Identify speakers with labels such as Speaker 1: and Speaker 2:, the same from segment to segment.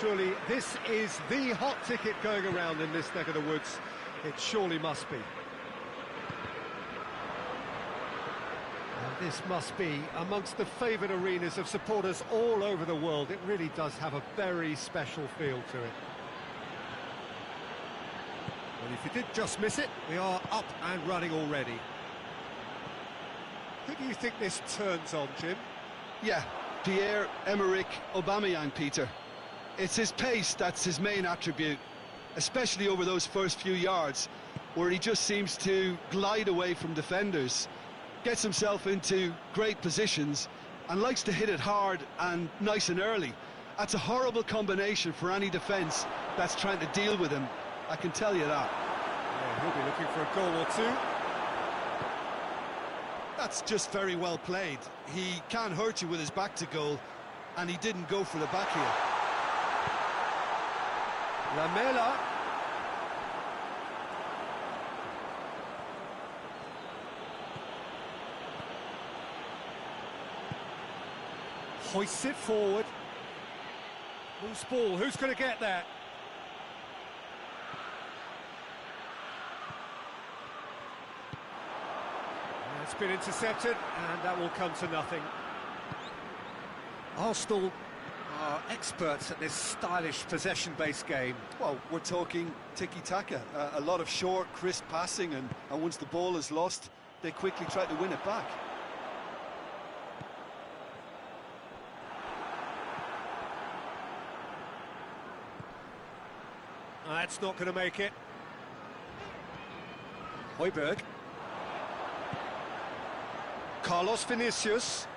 Speaker 1: surely this is the hot ticket going around in this neck of the woods. It surely must be. And this must be amongst the favoured arenas of supporters all over the world. It really does have a very special feel to it. Well, if you did just miss it, we are up and running already. Who do you think this turns on, Jim?
Speaker 2: Yeah, Pierre-Emerick Aubameyang, Peter. It's his pace that's his main attribute, especially over those first few yards, where he just seems to glide away from defenders, gets himself into great positions, and likes to hit it hard and nice and early. That's a horrible combination for any defence that's trying to deal with him, I can tell you that.
Speaker 1: Yeah, he'll be looking for a goal or two.
Speaker 2: That's just very well played. He can hurt you with his back to goal, and he didn't go for the back here.
Speaker 1: Lamela. Hoists it forward. Loose ball, who's going to get that? It's been intercepted, and that will come to nothing. Arsenal are experts at this stylish possession-based game.
Speaker 2: Well, we're talking tiki-taka, a lot of short, crisp passing, and once the ball is lost, they quickly try to win it back.
Speaker 1: That's not going to make it. Højbjerg. Carlos Vinicius.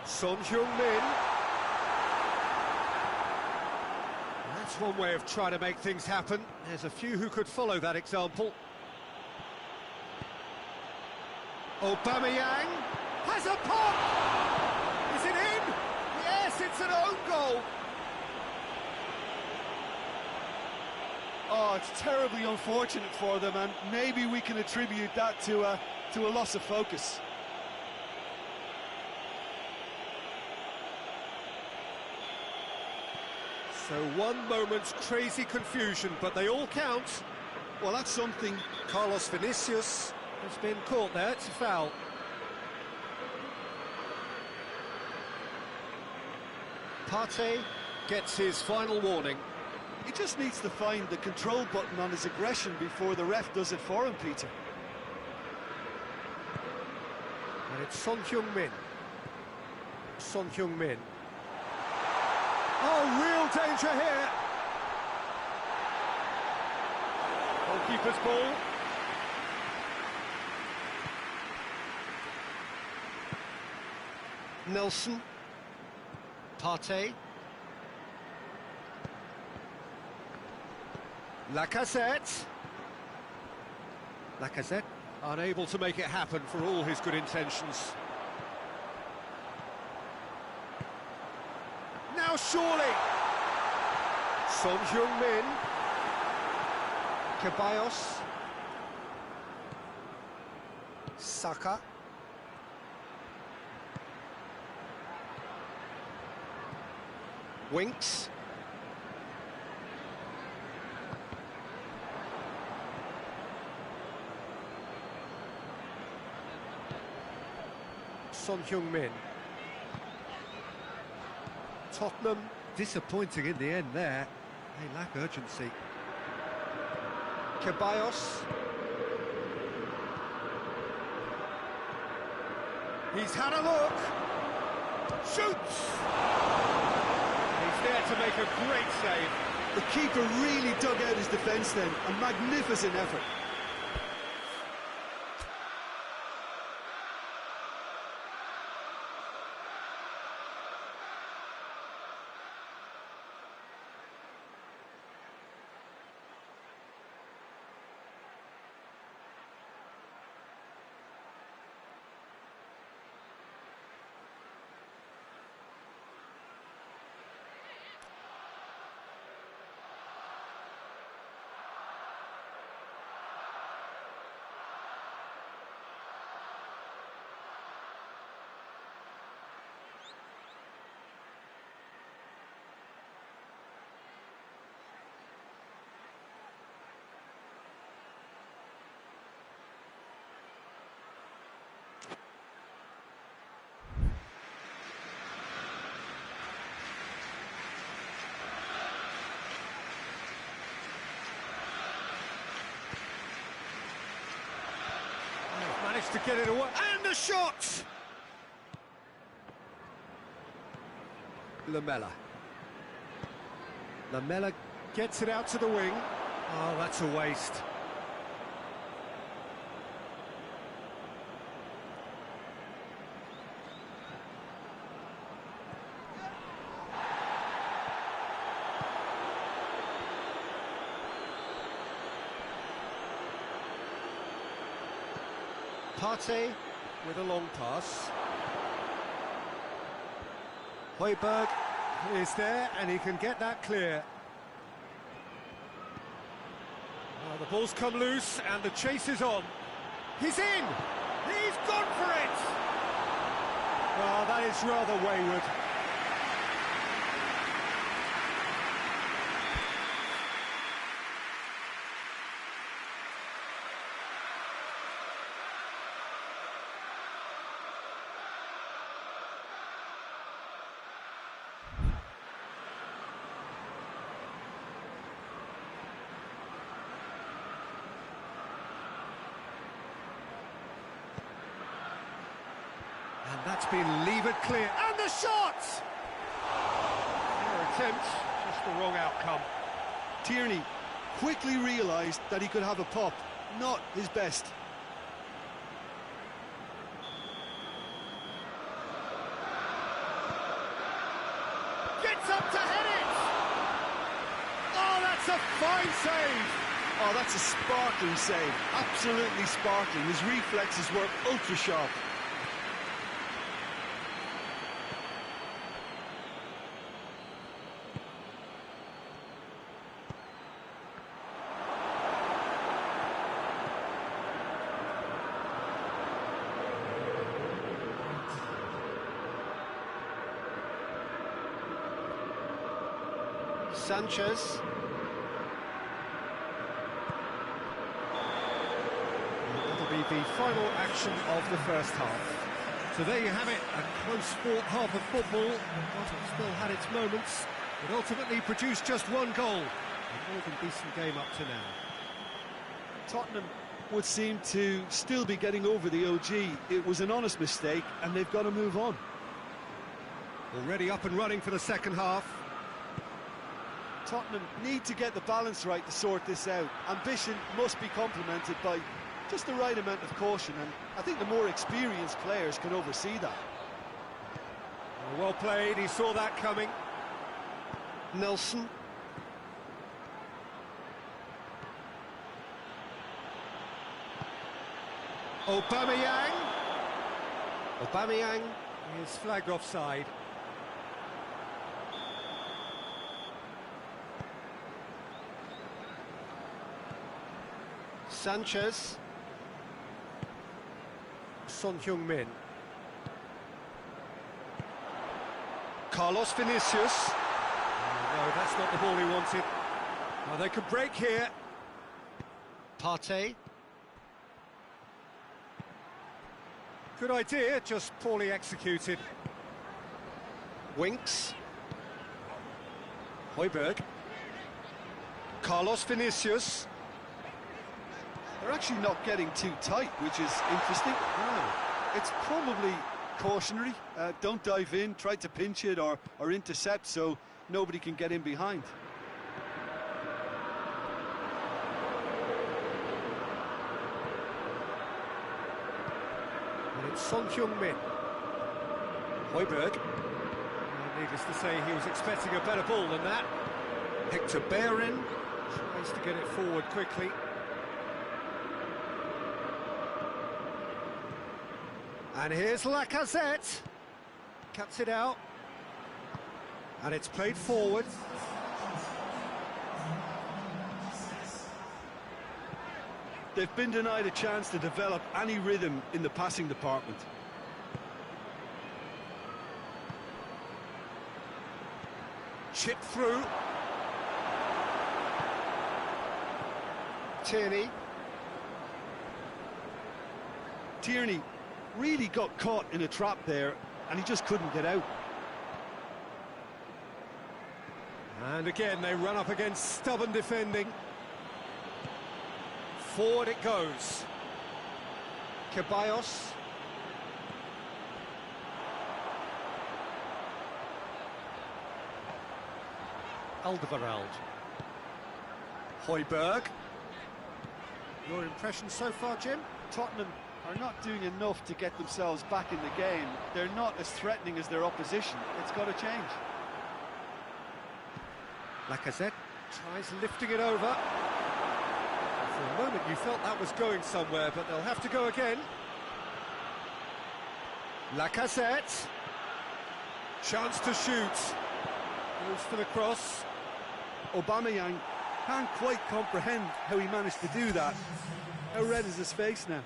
Speaker 1: Son Heung-min. That's one way of trying to make things happen. There's a few who could follow that example. Aubameyang has a pop! Is it in? Yes, it's an own goal!
Speaker 2: Oh, it's terribly unfortunate for them, and maybe we can attribute that to a loss of focus.
Speaker 1: So one moment's crazy confusion, but they all count.
Speaker 2: Well, that's something.
Speaker 1: Carlos Vinicius has been caught there, it's a foul. Partey gets his final warning.
Speaker 2: He just needs to find the control button on his aggression before the ref does it for him, Peter.
Speaker 1: And it's Son Heung-min. Son Heung-min. Oh, real danger here. Goalkeeper's ball. Nelson. Partey. Lacazette. Lacazette unable to make it happen for all his good intentions. Now surely! Son Heung-min. Ceballos. Saka. Winks. Son Heung-min. Tottenham disappointing in the end there. They lack urgency. Ceballos. He's had a look. Shoots! He's there to make a great save.
Speaker 2: The keeper really dug out his defence then. A magnificent effort.
Speaker 1: to get it away, and the shot! Lamela. Lamela gets it out to the wing. Oh, that's a waste. Partey with a long pass. Højbjerg is there, and he can get that clear. The ball's come loose, and the chase is on. He's in! He's gone for it! Oh, that is rather wayward. And that's been levered clear, and the shot! Fair attempt, just the wrong outcome.
Speaker 2: Tierney quickly realised that he could have a pop, not his best.
Speaker 1: Gets up to head it! Oh, that's a fine save!
Speaker 2: Oh, that's a sparkling save, absolutely sparkling. His reflexes were ultra sharp.
Speaker 1: Sanchez. That'll be the final action of the first half. So there you have it, a close-fought half of football. It still had its moments. It ultimately produced just one goal. A more than decent game up to now.
Speaker 2: Tottenham would seem to still be getting over the OG. It was an honest mistake, and they've got to move on.
Speaker 1: Already up and running for the second half.
Speaker 2: Tottenham need to get the balance right to sort this out. Ambition must be complemented by just the right amount of caution, and I think the more experienced players can oversee that.
Speaker 1: Well played, he saw that coming. Nelson. Aubameyang. Aubameyang is flagged offside. Sanchez. Son Heung-min. Carlos Vinicius. No, that's not the ball he wanted. Well, they could break here. Partey. Good idea, just poorly executed. Winks. Højbjerg. Carlos Vinicius.
Speaker 2: They're actually not getting too tight, which is interesting. It's probably cautionary. Don't dive in, try to pinch it or intercept so nobody can get in behind.
Speaker 1: And it's Son Heung-min. Højbjerg. Needless to say, he was expecting a better ball than that. Hector Bellerin tries to get it forward quickly. And here's Lacazette. Cuts it out. And it's played forward.
Speaker 2: They've been denied a chance to develop any rhythm in the passing department.
Speaker 1: Chip through. Tierney.
Speaker 2: Tierney really got caught in a trap there, and he just couldn't get out.
Speaker 1: And again, they run up against stubborn defending. Forward it goes. Ceballos. Alderweireld. Højbjerg. Your impression so far, Jim?
Speaker 2: Tottenham are not doing enough to get themselves back in the game. They're not as threatening as their opposition. It's got to change.
Speaker 1: Lacazette tries lifting it over. For a moment you felt that was going somewhere, but they'll have to go again. Lacazette. Chance to shoot. Goes for the cross.
Speaker 2: Aubameyang can't quite comprehend how he managed to do that. How red is his face now?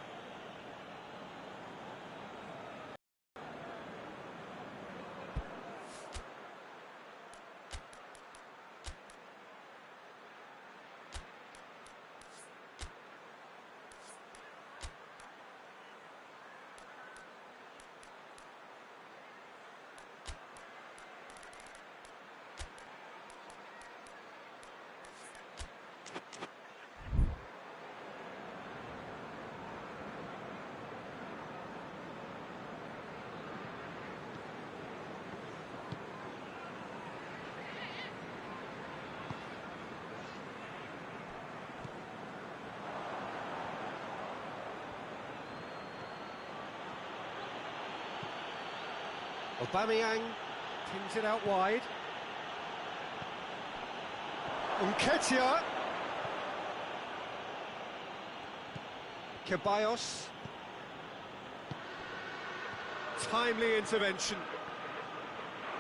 Speaker 1: Aubameyang pins it out wide. Nketiah. Ceballos. Timely intervention.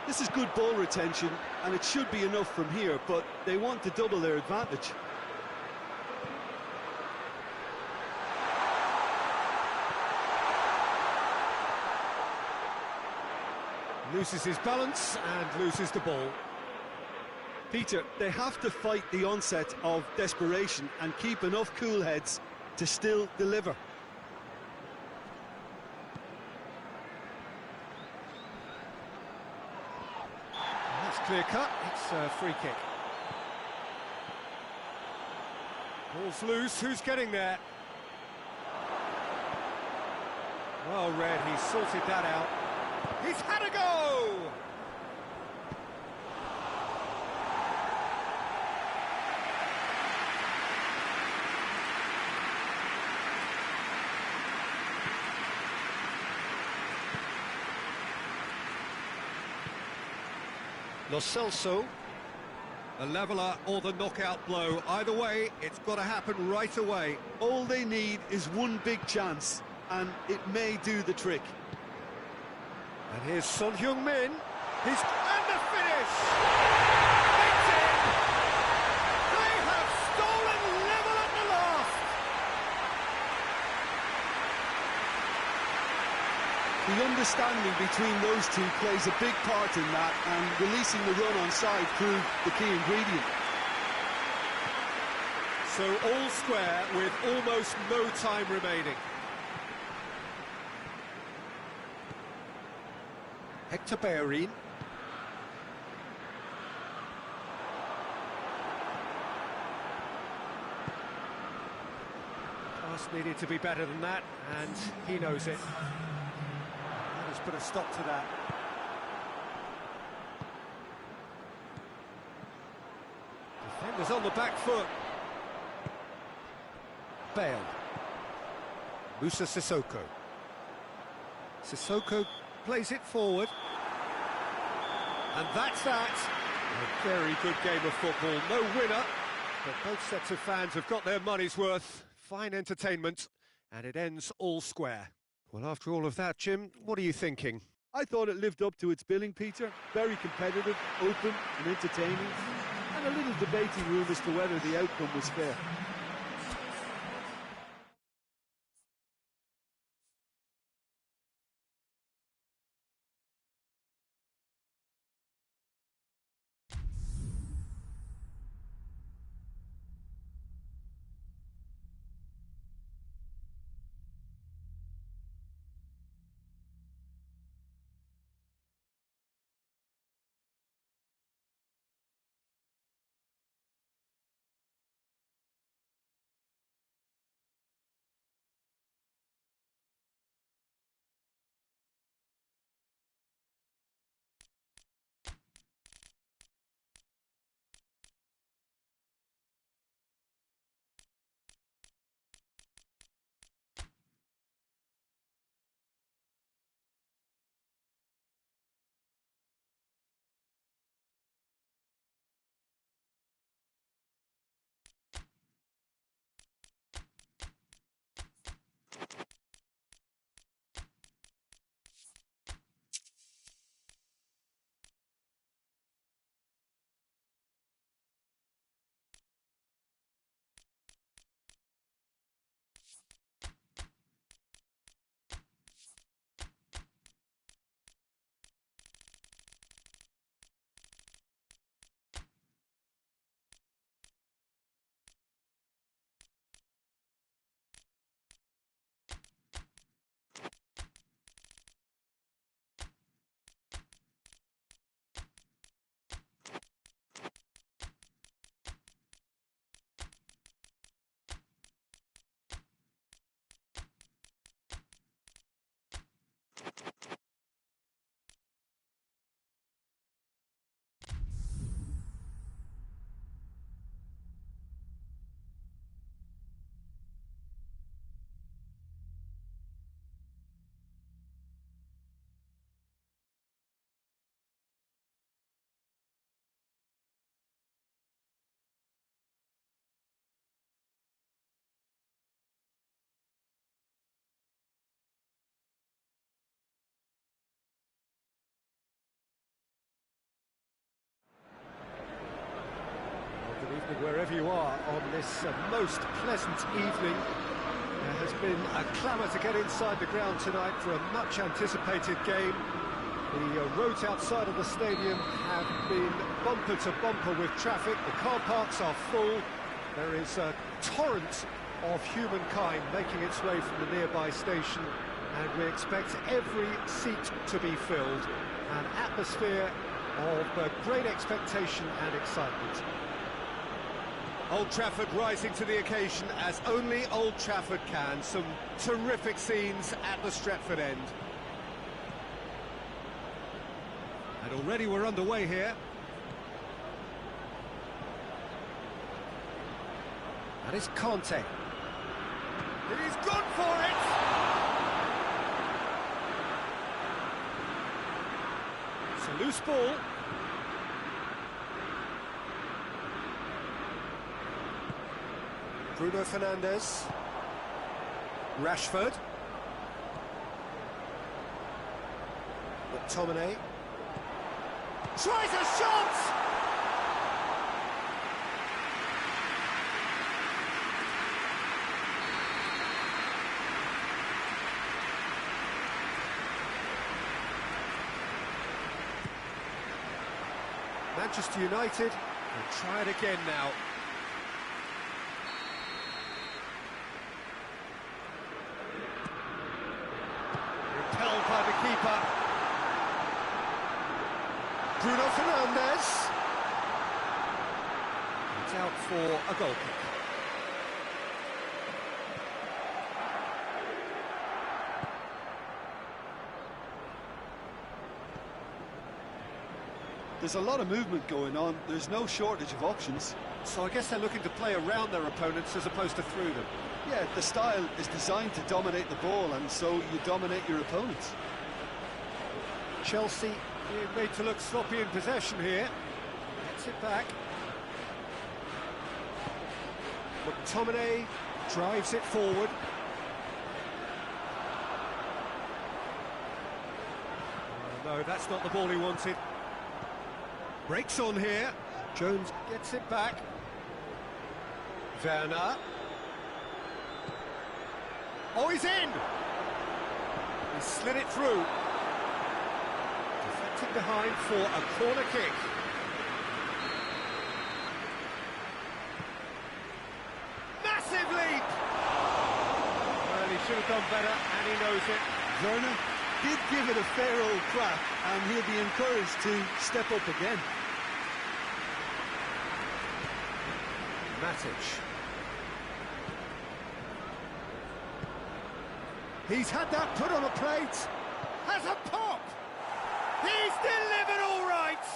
Speaker 2: This is good ball retention, and it should be enough from here, but they want to double their advantage.
Speaker 1: Loses his balance and loses the ball.
Speaker 2: Peter, they have to fight the onset of desperation and keep enough cool heads to still deliver.
Speaker 1: That's clear cut, it's a free kick. Ball's loose, who's getting there? Well read, he's sorted that out. He's had a go! Lo Celso, the leveller or the knockout blow. Either way, it's got to happen right away.
Speaker 2: All they need is one big chance, and it may do the trick.
Speaker 1: And here's Son Heung-min. He's and the finish! It's in! They have stolen level at the last!
Speaker 2: The understanding between those two plays a big part in that, and releasing the run on side proved the key ingredient.
Speaker 1: So all square with almost no time remaining. Hector Bellerin. Pass needed to be better than that, and he knows it. Let's put a stop to that. Defenders on the back foot. Bale. Musa Sissoko. Sissoko plays it forward. And that's that. A very good game of football. No winner, but both sets of fans have got their money's worth. Fine entertainment, and it ends all square. Well, after all of that, Jim, what are you thinking?
Speaker 2: I thought it lived up to its billing, Peter. Very competitive, open and entertaining, and a little debating room as to whether the outcome was fair.
Speaker 1: Good evening wherever you are on this most pleasant evening. There has been a clamour to get inside the ground tonight for a much anticipated game. The roads outside of the stadium have been bumper to bumper with traffic. The car parks are full. There is a torrent of humankind making its way from the nearby station, and we expect every seat to be filled. An atmosphere of great expectation and excitement. Old Trafford rising to the occasion as only Old Trafford can. Some terrific scenes at the Stretford end. And already we're underway here. That is Conte. He's gone for it! It's a loose ball. Bruno Fernandes. Rashford. McTominay. Tries a shot! Manchester United will try it again now. Repelled by the keeper. Bruno Fernandes. It's out for a goal kick.
Speaker 2: There's a lot of movement going on. There's no shortage of options.
Speaker 1: So I guess they're looking to play around their opponents as opposed to through them.
Speaker 2: Yeah, the style is designed to dominate the ball, and so you dominate your opponents.
Speaker 1: Chelsea being made to look sloppy in possession here. Gets it back. McTominay drives it forward. Oh, no, that's not the ball he wanted. Breaks on here. Jones gets it back. Werner. Oh, he's in! He slid it through. Deflected behind for a corner kick. Massive leap! Well, he should have done better, and he knows it.
Speaker 2: Werner did give it a fair old crack, and he'll be encouraged to step up again.
Speaker 1: Matic. He's had that put on a plate. Has a pop. He's delivered all right.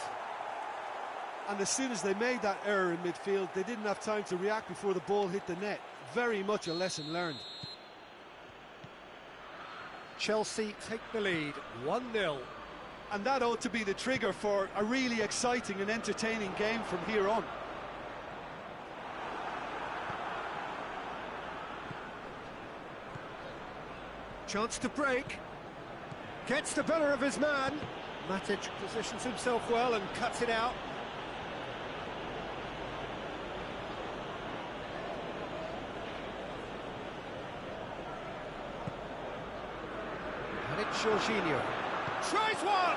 Speaker 2: And as soon as they made that error in midfield, they didn't have time to react before the ball hit the net. Very much a lesson learned.
Speaker 1: Chelsea take the lead, 1-0.
Speaker 2: And that ought to be the trigger for a really exciting and entertaining game from here on.
Speaker 1: Chance to break. Gets the better of his man. Matic positions himself well and cuts it out. And it's Jorginho. Tries one!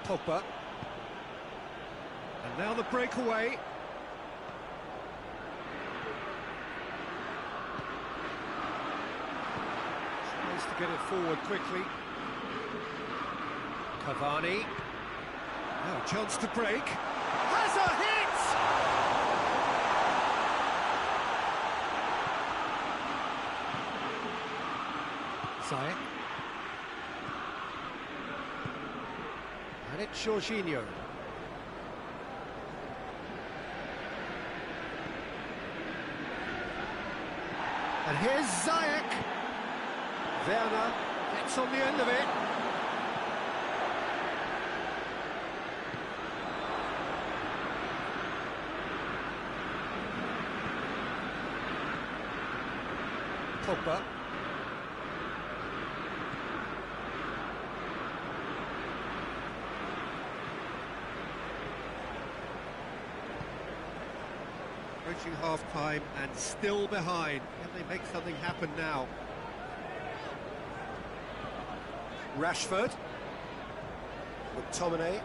Speaker 1: Pogba. And now the breakaway. Tries to get it forward quickly. Cavani. Now chance to break. Has a hit! Ziyech. And it's Jorginho. And here's Ziyech. Werner gets on the end of it. Pogba. Approaching half-time and still behind. Can they make something happen now? Rashford. McTominay.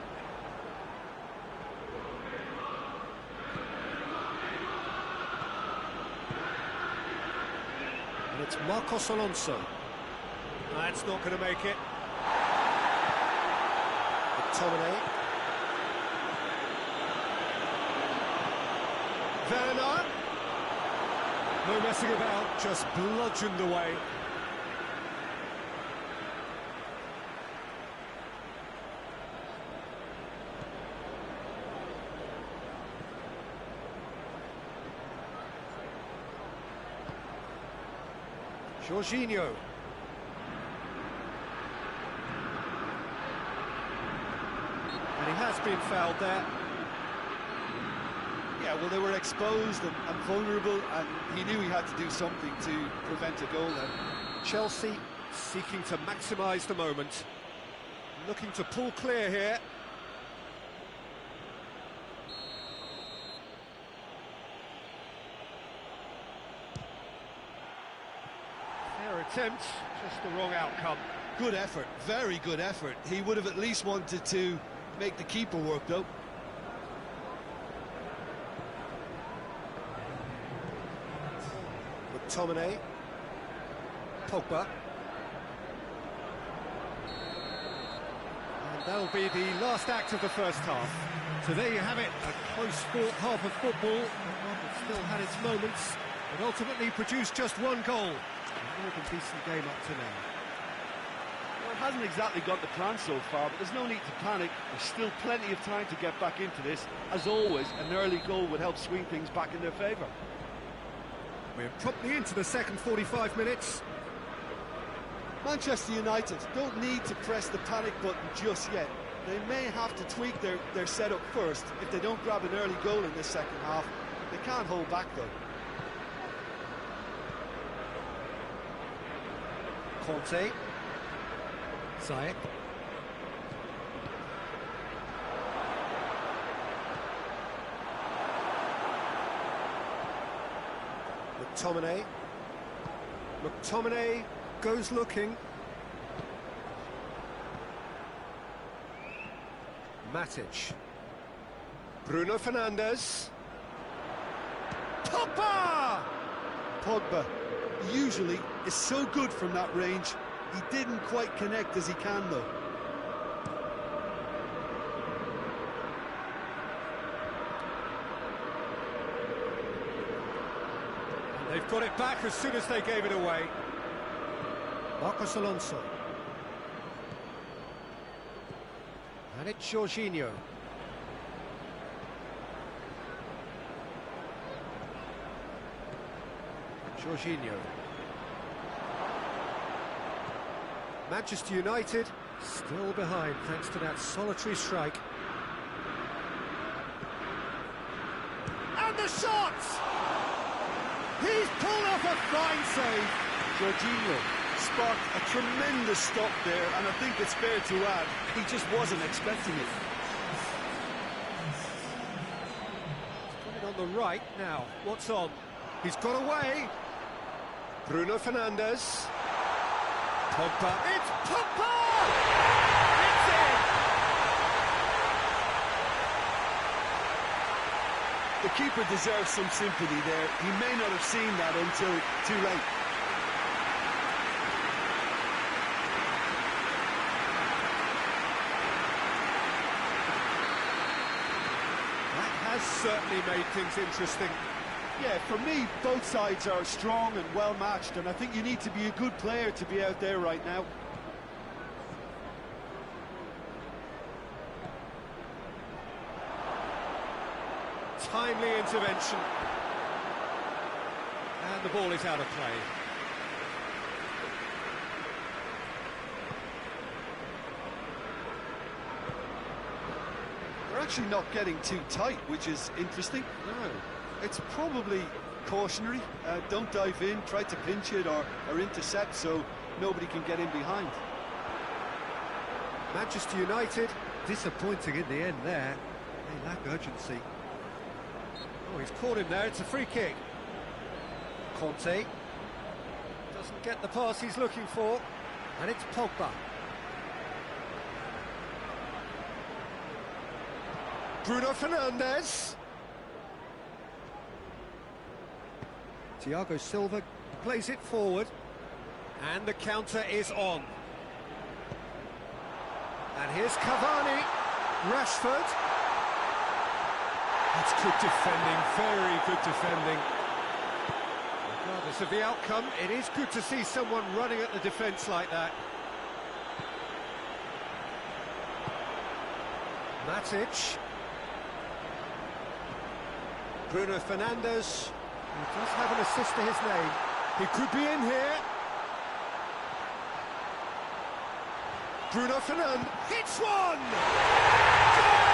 Speaker 1: And it's Marcos Alonso. That's not going to make it. McTominay. Werner. No messing about, just bludgeoned away. Jorginho. And he has been fouled there.
Speaker 2: Yeah, well, they were exposed and vulnerable, and he knew he had to do something to prevent a goal then.
Speaker 1: Chelsea seeking to maximise the moment. Looking to pull clear here. Fair attempt, just the wrong outcome.
Speaker 2: Good effort, very good effort. He would have at least wanted to make the keeper work, though.
Speaker 1: McTominay. Pogba. And that'll be the last act of the first half. So there you have it, a close-fought half of football. It still had its moments, but ultimately produced just one goal. A more than decent game up to now.
Speaker 3: Well, it hasn't exactly got the plan so far, but there's no need to panic. There's still plenty of time to get back into this. As always, an early goal would help swing things back in their favour.
Speaker 1: We're promptly into the second 45 minutes.
Speaker 2: Manchester United don't need to press the panic button just yet. They may have to tweak their setup first. If they don't grab an early goal in this second half, they can't hold back though.
Speaker 1: Conte. Ziyech. McTominay. McTominay goes looking. Matic. Bruno Fernandes. Pogba!
Speaker 2: Pogba usually is so good from that range. He didn't quite connect as he can though.
Speaker 1: They've got it back as soon as they gave it away. Marcos Alonso. And it's Jorginho. Jorginho. Manchester United still behind thanks to that solitary strike. And the shot! He's pulled off a fine save.
Speaker 2: Jorginho sparked a tremendous stop there, and I think it's fair to add, he just wasn't expecting it.
Speaker 1: He's coming on the right now. What's on? He's got away. Bruno Fernandes. Pogba. It's Pogba! It's in!
Speaker 2: The keeper deserves some sympathy there. He may not have seen that until too late.
Speaker 1: That has certainly made things interesting.
Speaker 2: Yeah, for me, both sides are strong and well matched, and I think you need to be a good player to be out there right now.
Speaker 1: Timely intervention. And the ball is out of play.
Speaker 2: They're actually not getting too tight, which is interesting.
Speaker 1: No.
Speaker 2: It's probably cautionary. Don't dive in, try to pinch it or intercept so nobody can get in behind.
Speaker 1: Manchester United, disappointing in the end there. They lack urgency. Oh, he's caught him there, it's a free kick. Conte doesn't get the pass he's looking for, and it's Pogba. Bruno Fernandes. Thiago Silva plays it forward, and the counter is on. And here's Cavani, Rashford. That's good defending, very good defending. Regardless of the outcome, it is good to see someone running at the defence like that. Matic. Bruno Fernandes, who does have an assist to his name. He could be in here. Bruno Fernandes hits one! Goal!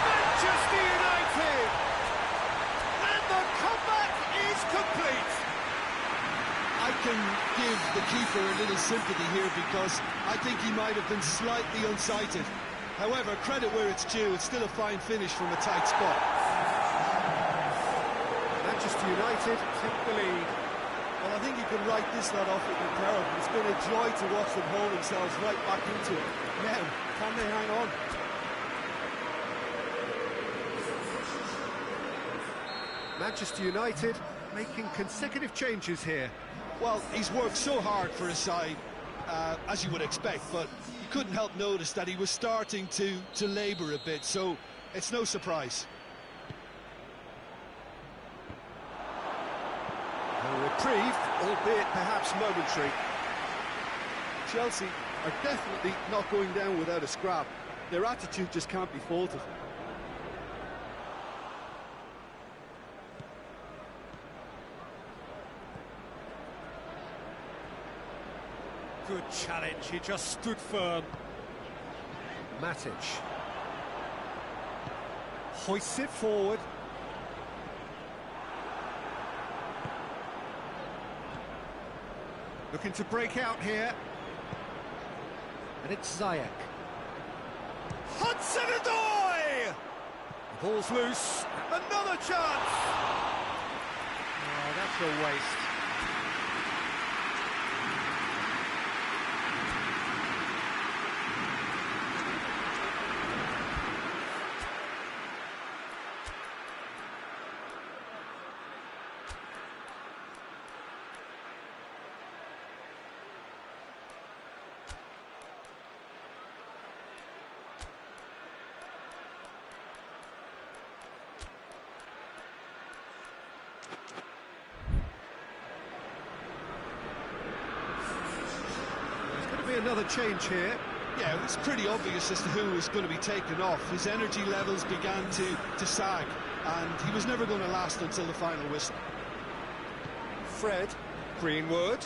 Speaker 1: Manchester United! And the comeback is complete!
Speaker 2: I can give the keeper a little sympathy here because I think he might have been slightly unsighted. However, credit where it's due, it's still a fine finish from a tight spot.
Speaker 1: Manchester United take the lead.
Speaker 3: Well, I think you can write this lot off with terrible. It's been a joy to watch them hold themselves right back into it. Now, can they hang on?
Speaker 1: Manchester United making consecutive changes here.
Speaker 2: Well, he's worked so hard for his side, as you would expect, but you couldn't help notice that he was starting to labour a bit, so it's no surprise.
Speaker 1: A reprieve, albeit perhaps momentary.
Speaker 3: Chelsea are definitely not going down without a scrap. Their attitude just can't be faulted.
Speaker 1: Good challenge, he just stood firm. Matic hoists it forward. Looking to break out here. And it's Ziyech. Hudson-Odoi! The ball's loose. Another chance! Oh, that's a waste. Another change here.
Speaker 2: Yeah, it was pretty obvious as to who was going to be taken off. His energy levels began to sag, and he was never going to last until the final whistle.
Speaker 1: Fred, Greenwood,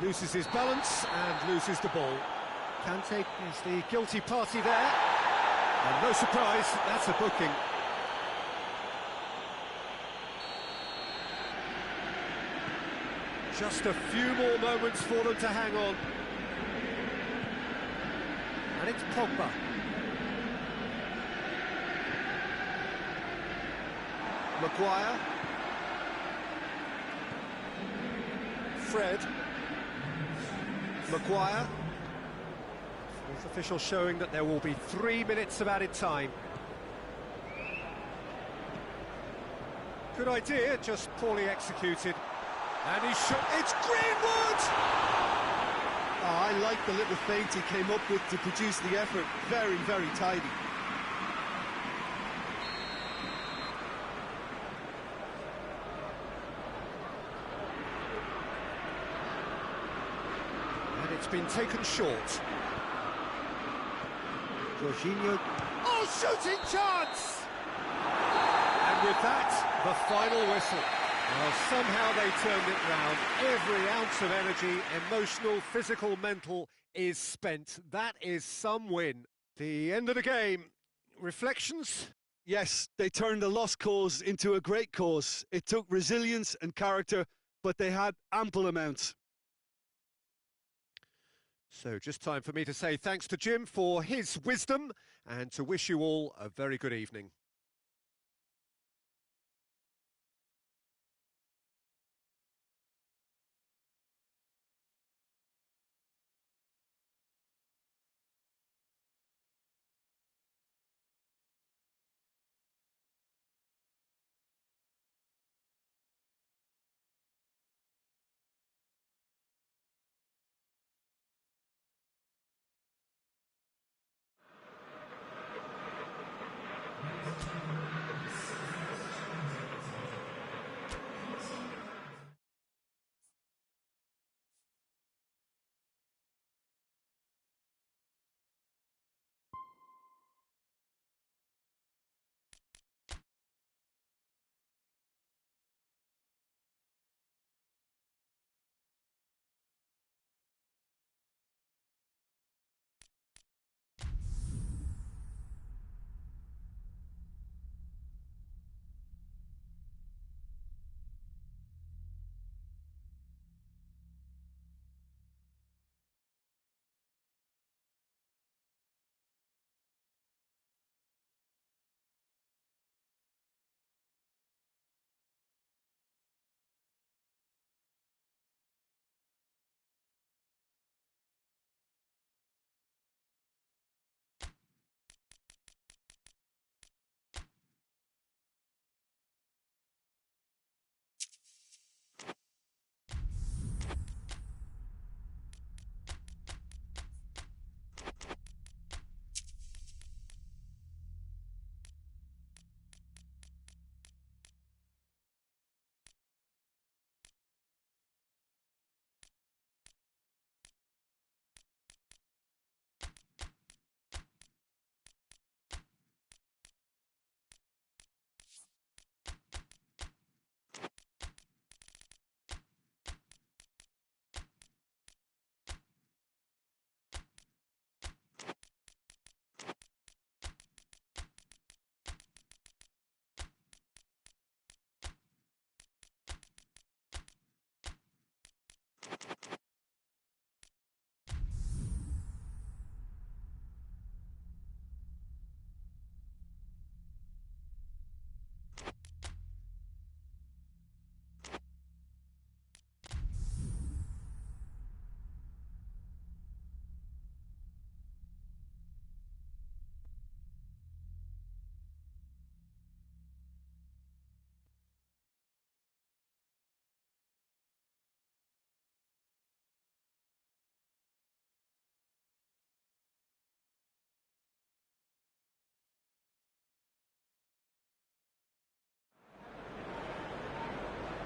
Speaker 1: loses his balance and loses the ball. Kante is the guilty party there, and no surprise, that's a booking. Just a few more moments for them to hang on. And it's Pogba. Maguire. Fred. Maguire. Fourth official showing that there will be 3 minutes of added time. Good idea, just poorly executed. And he's shot, it's Greenwood!
Speaker 3: Oh, I like the little feint he came up with to produce the effort. Very, very tidy.
Speaker 1: And it's been taken short. Jorginho, oh, shooting chance! And with that, the final whistle. Well, somehow they turned it round. Every ounce of energy, emotional, physical, mental, is spent. That is some win. The end of the game. Reflections?
Speaker 2: Yes, they turned a lost cause into a great cause. It took resilience and character, but they had ample amounts.
Speaker 1: So just time for me to say thanks to Jim for his wisdom and to wish you all a very good evening.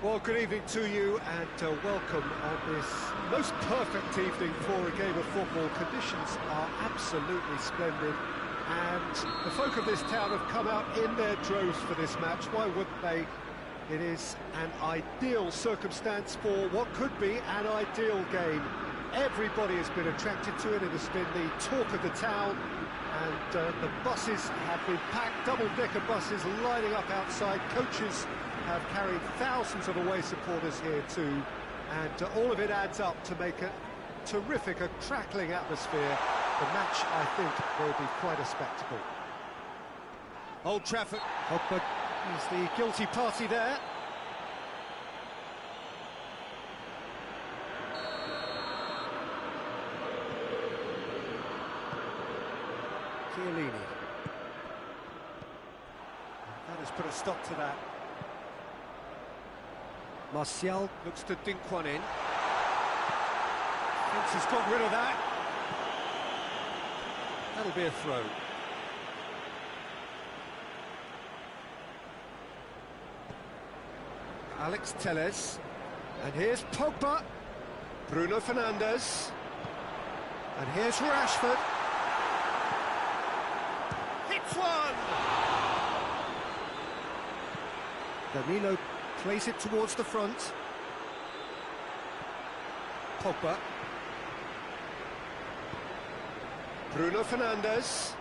Speaker 1: Well, good evening to you and welcome on this most perfect evening for a game of football. Conditions are absolutely splendid and the folk of this town have come out in their droves for this match. Why wouldn't they? It is an ideal circumstance for what could be an ideal game. Everybody has been attracted to it. It has been the talk of the town and the buses have been packed, double-decker buses lining up outside. Coaches have carried thousands of away supporters here too, and all of it adds up to make a terrific, a crackling atmosphere. The match, I think, will be quite a spectacle. Old Trafford, Pogba is the guilty party there. Chiellini. That has put a stop to that. Martial looks to dink one in. Thinks he's got rid of that. That'll be a throw. Alex Telles. And here's Pogba. Bruno Fernandes. And here's Rashford. Hits one! Danilo plays it towards the front. Pogba. Bruno Fernandes.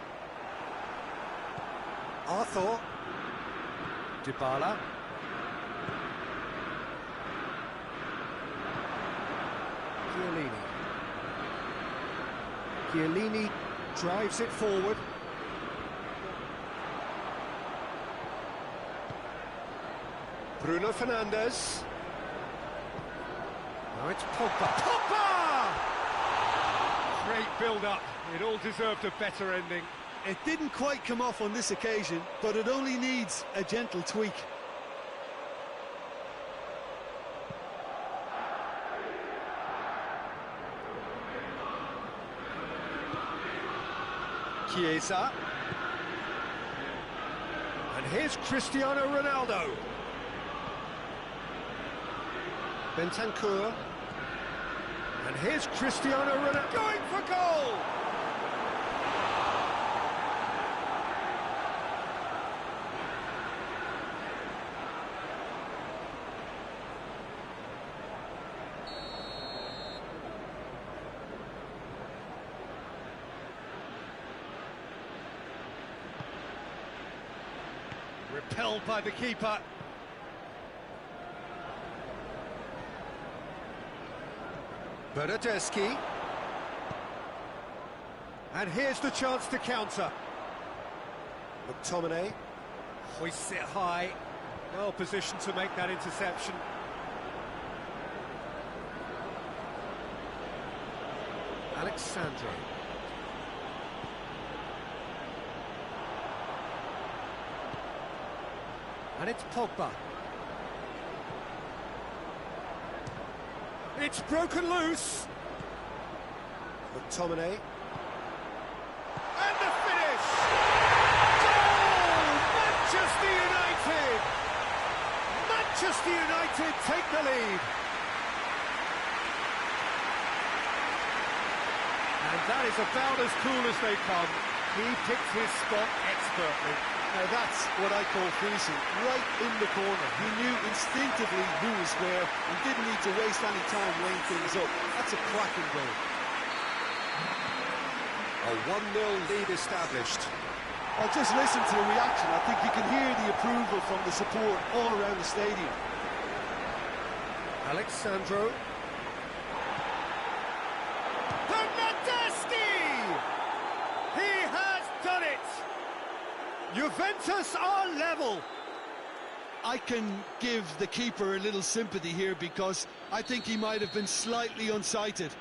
Speaker 1: Arthur. Dybala. Chiellini drives it forward. Bruno Fernandes. Now it's Pogba. Pogba! Great build-up. It all deserved a better ending.
Speaker 2: It didn't quite come off on this occasion, but it only needs a gentle tweak.
Speaker 1: Chiesa. And here's Cristiano Ronaldo. Bentancur. And here's Cristiano Ronaldo going for goal! Repelled by the keeper. Bernardeschi. And here's the chance to counter. McTominay hoists it high. Well positioned to make that interception. Alexandro. And it's Pogba. It's broken loose. McTominay. And the finish! Goal! Manchester United! Manchester United take the lead. And that is about as cool as they come. He picked his spot expertly.
Speaker 2: Now that's what I call finishing, right in the corner. He knew instinctively who was where and didn't need to waste any time weighing things up. That's a cracking goal.
Speaker 1: A 1-0 lead established.
Speaker 2: Well, just listen to the reaction. I think you can hear the approval from the support all around the stadium.
Speaker 1: Alexandro. Bernardeschi! He has done it! Juventus are level.
Speaker 2: I can give the keeper a little sympathy here because I think he might have been slightly unsighted.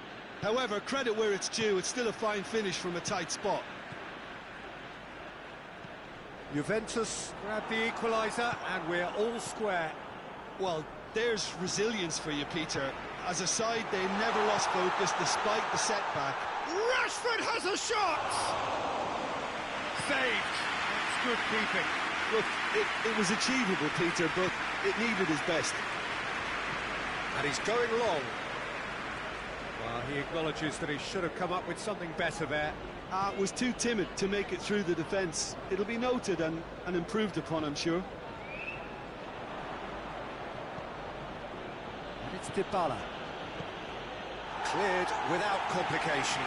Speaker 2: However, credit where it's due, it's still a fine finish from a tight spot.
Speaker 1: Juventus grab the equaliser and we're all square.
Speaker 2: Well, there's resilience for you, Peter. As a side, they never lost focus despite the setback.
Speaker 1: Rashford has a shot! Saved. Good keeping.
Speaker 2: Look, it was achievable, Peter, but it needed his best.
Speaker 1: And he's going long. Well, he acknowledges that he should have come up with something better there.
Speaker 2: Was too timid to make it through the defence. It'll be noted and improved upon, I'm sure.
Speaker 1: And it's Dybala. Cleared without complication.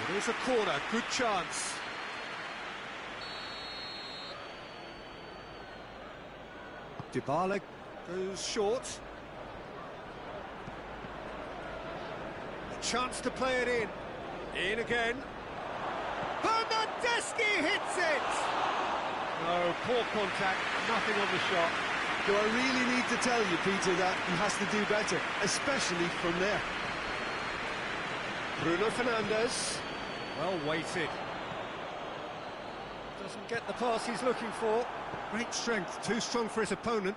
Speaker 1: It is a corner, good chance. Dybala goes short. A chance to play it in. In again. Bernardeschi hits it! No, poor contact, nothing on the shot.
Speaker 2: Do I really need to tell you, Peter, that he has to do better, especially from there?
Speaker 1: Bruno Fernandes. Well weighted. Doesn't get the pass he's looking for. Great strength, too strong for his opponent.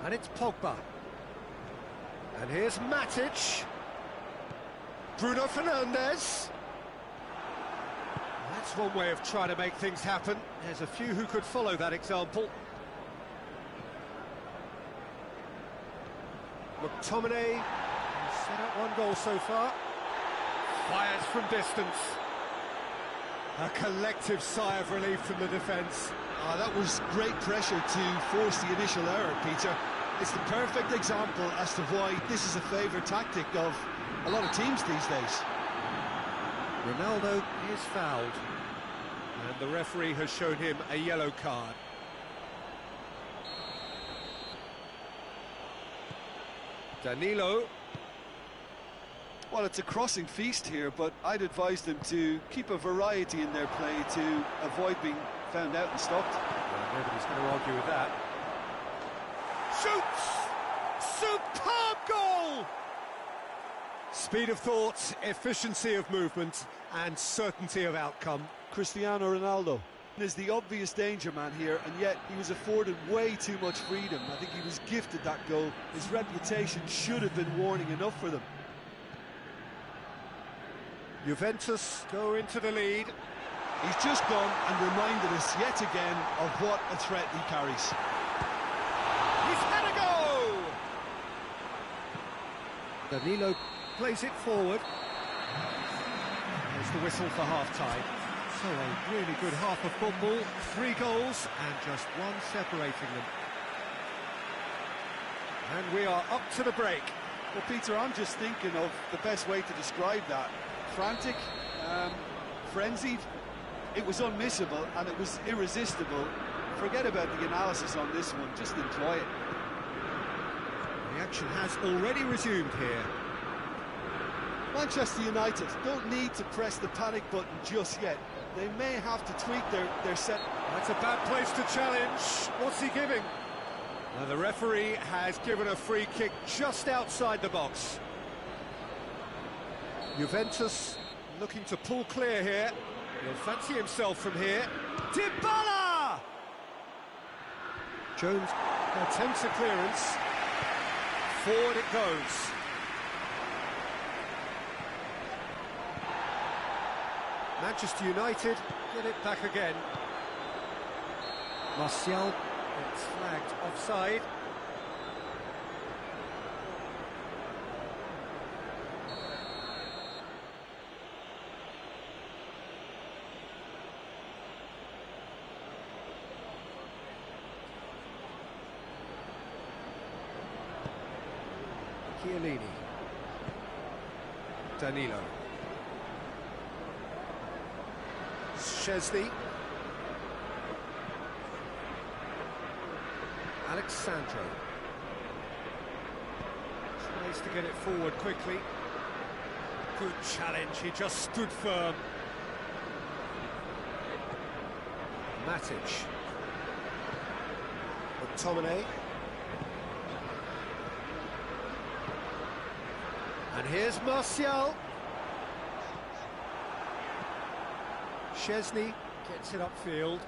Speaker 1: And it's Pogba. And here's Matic. Bruno Fernandes. That's one way of trying to make things happen. There's a few who could follow that example. McTominay set up one goal so far. Fires from distance. A collective sigh of relief from the defence.
Speaker 2: That was great pressure to force the initial error, Peter. It's the perfect example as to why this is a favourite tactic of a lot of teams these days.
Speaker 1: Ronaldo is fouled. And the referee has shown him a yellow card. Danilo.
Speaker 2: Well, it's a crossing feast here, but I'd advise them to keep a variety in their play to avoid being found out and stopped.
Speaker 1: Well, nobody's going to argue with that. Shoots! Superb goal! Speed of thought, efficiency of movement, and certainty of outcome.
Speaker 2: Cristiano Ronaldo is the obvious danger man here, and yet he was afforded way too much freedom. I think he was gifted that goal. His reputation should have been warning enough for them.
Speaker 1: Juventus go into the lead.
Speaker 2: He's just gone and reminded us yet again of what a threat he carries.
Speaker 1: He's had a go! Danilo plays it forward. There's the whistle for half-time. So a really good half of football, 3 goals and just one separating them. And we are up to the break.
Speaker 2: Well, Peter, I'm just thinking of the best way to describe that. Frantic, frenzied. It was unmissable and it was irresistible. Forget about the analysis on this one, just enjoy it.
Speaker 1: The action has already resumed here.
Speaker 2: Manchester United don't need to press the panic button just yet. They may have to tweak their set.
Speaker 1: That's a bad place to challenge. What's he giving? Now the referee has given a free kick just outside the box. Juventus looking to pull clear here. He'll fancy himself from here. Dybala! Jones attempts a clearance. Forward it goes. Manchester United get it back again. Martial gets flagged offside. Chiellini. Danilo. Szczesny. Alexandro. Tries to get it forward quickly. Good challenge, he just stood firm. Matic. McTominay. And here's Martial. Szczesny gets it upfield.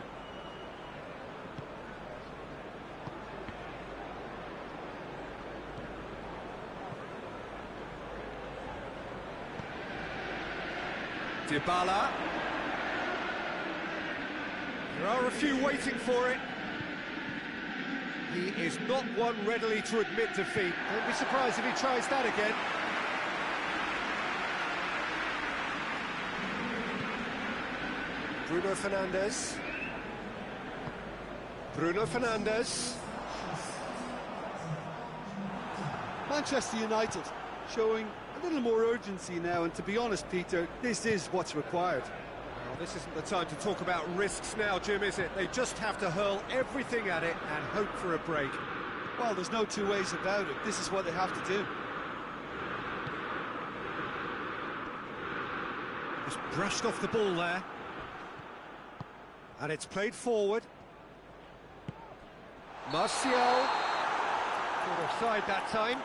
Speaker 1: Dybala. There are a few waiting for it. He is not one readily to admit defeat. Don't be surprised if he tries that again. Bruno Fernandes. Bruno Fernandes.
Speaker 2: Manchester United showing a little more urgency now, and to be honest, Peter, this is what's required.
Speaker 1: Well, this isn't the time to talk about risks now, Jim, is it? They just have to hurl everything at it and hope for a break.
Speaker 2: Well, there's no two ways about it. This is what they have to do.
Speaker 1: Just brushed off the ball there. And it's played forward. Martial. Caught offside that time.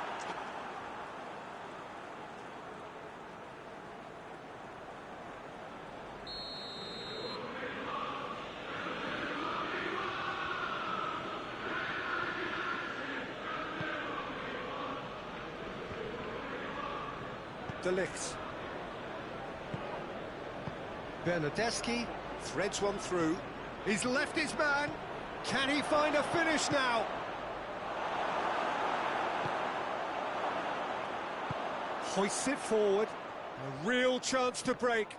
Speaker 1: De Ligt. Bernardeschi threads one through. He's left his man. Can he find a finish now? Hoists it forward. A real chance to break.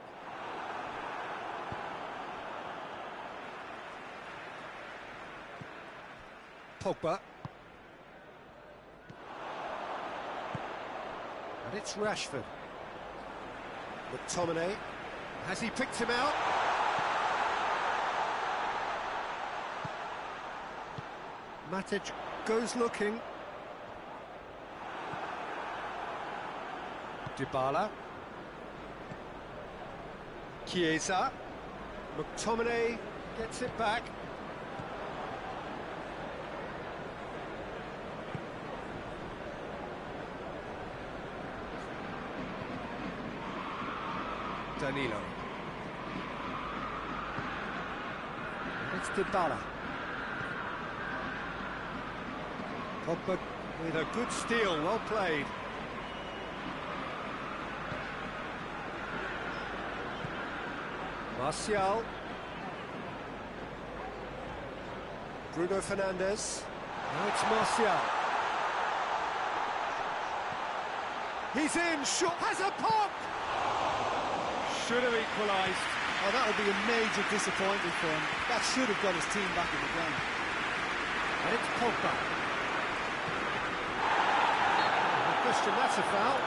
Speaker 1: Pogba. And it's Rashford. McTominay. Has he picked him out? Matic goes looking. Dybala. Chiesa. McTominay gets it back. Danilo. It's Dybala. Pogba with a good steal, well played. Martial. Bruno Fernandes. Now it's Martial. He's in, shot, has a pop! Should have equalised.
Speaker 2: Oh, that would be a major disappointment for him. That should have got his team back in the game.
Speaker 1: And it's Pogba. No question, that's a foul.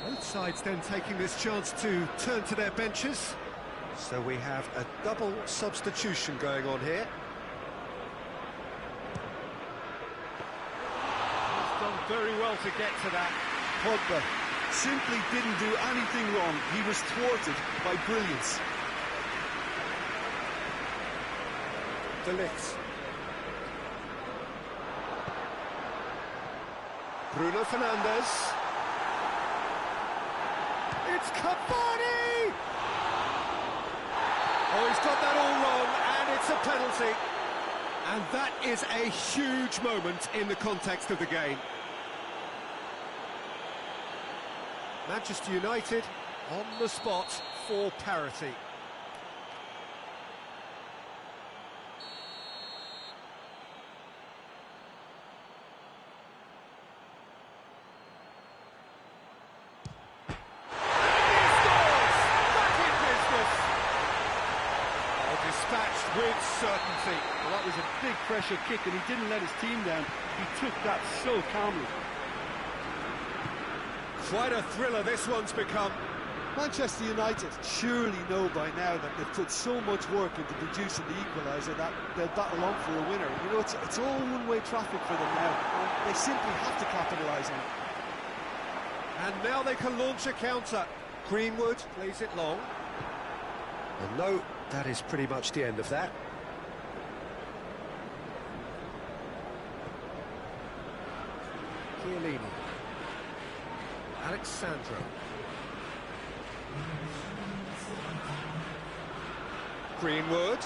Speaker 1: Both sides then taking this chance to turn to their benches. So we have a double substitution going on here. He's done very well to get to that.
Speaker 2: Pogba simply didn't do anything wrong. He was thwarted by brilliance.
Speaker 1: De Ligt. Bruno Fernandes. It's Cavani! Oh, he's got that all wrong, and it's a penalty. And that is a huge moment in the context of the game. Manchester United on the spot for parity. Dispatched with certainty.
Speaker 3: Well, that was a big pressure kick and he didn't let his team down. He took that so calmly.
Speaker 1: Quite a thriller this one's become.
Speaker 2: Manchester United surely know by now that they've put so much work into producing the equaliser that they'll battle on for a winner. You know, it's all one-way traffic for them now, and they simply have to capitalise on it.
Speaker 1: And now they can launch a counter. Greenwood plays it long. And no, that is pretty much the end of that. Chiellini. Alexandro. Greenwood.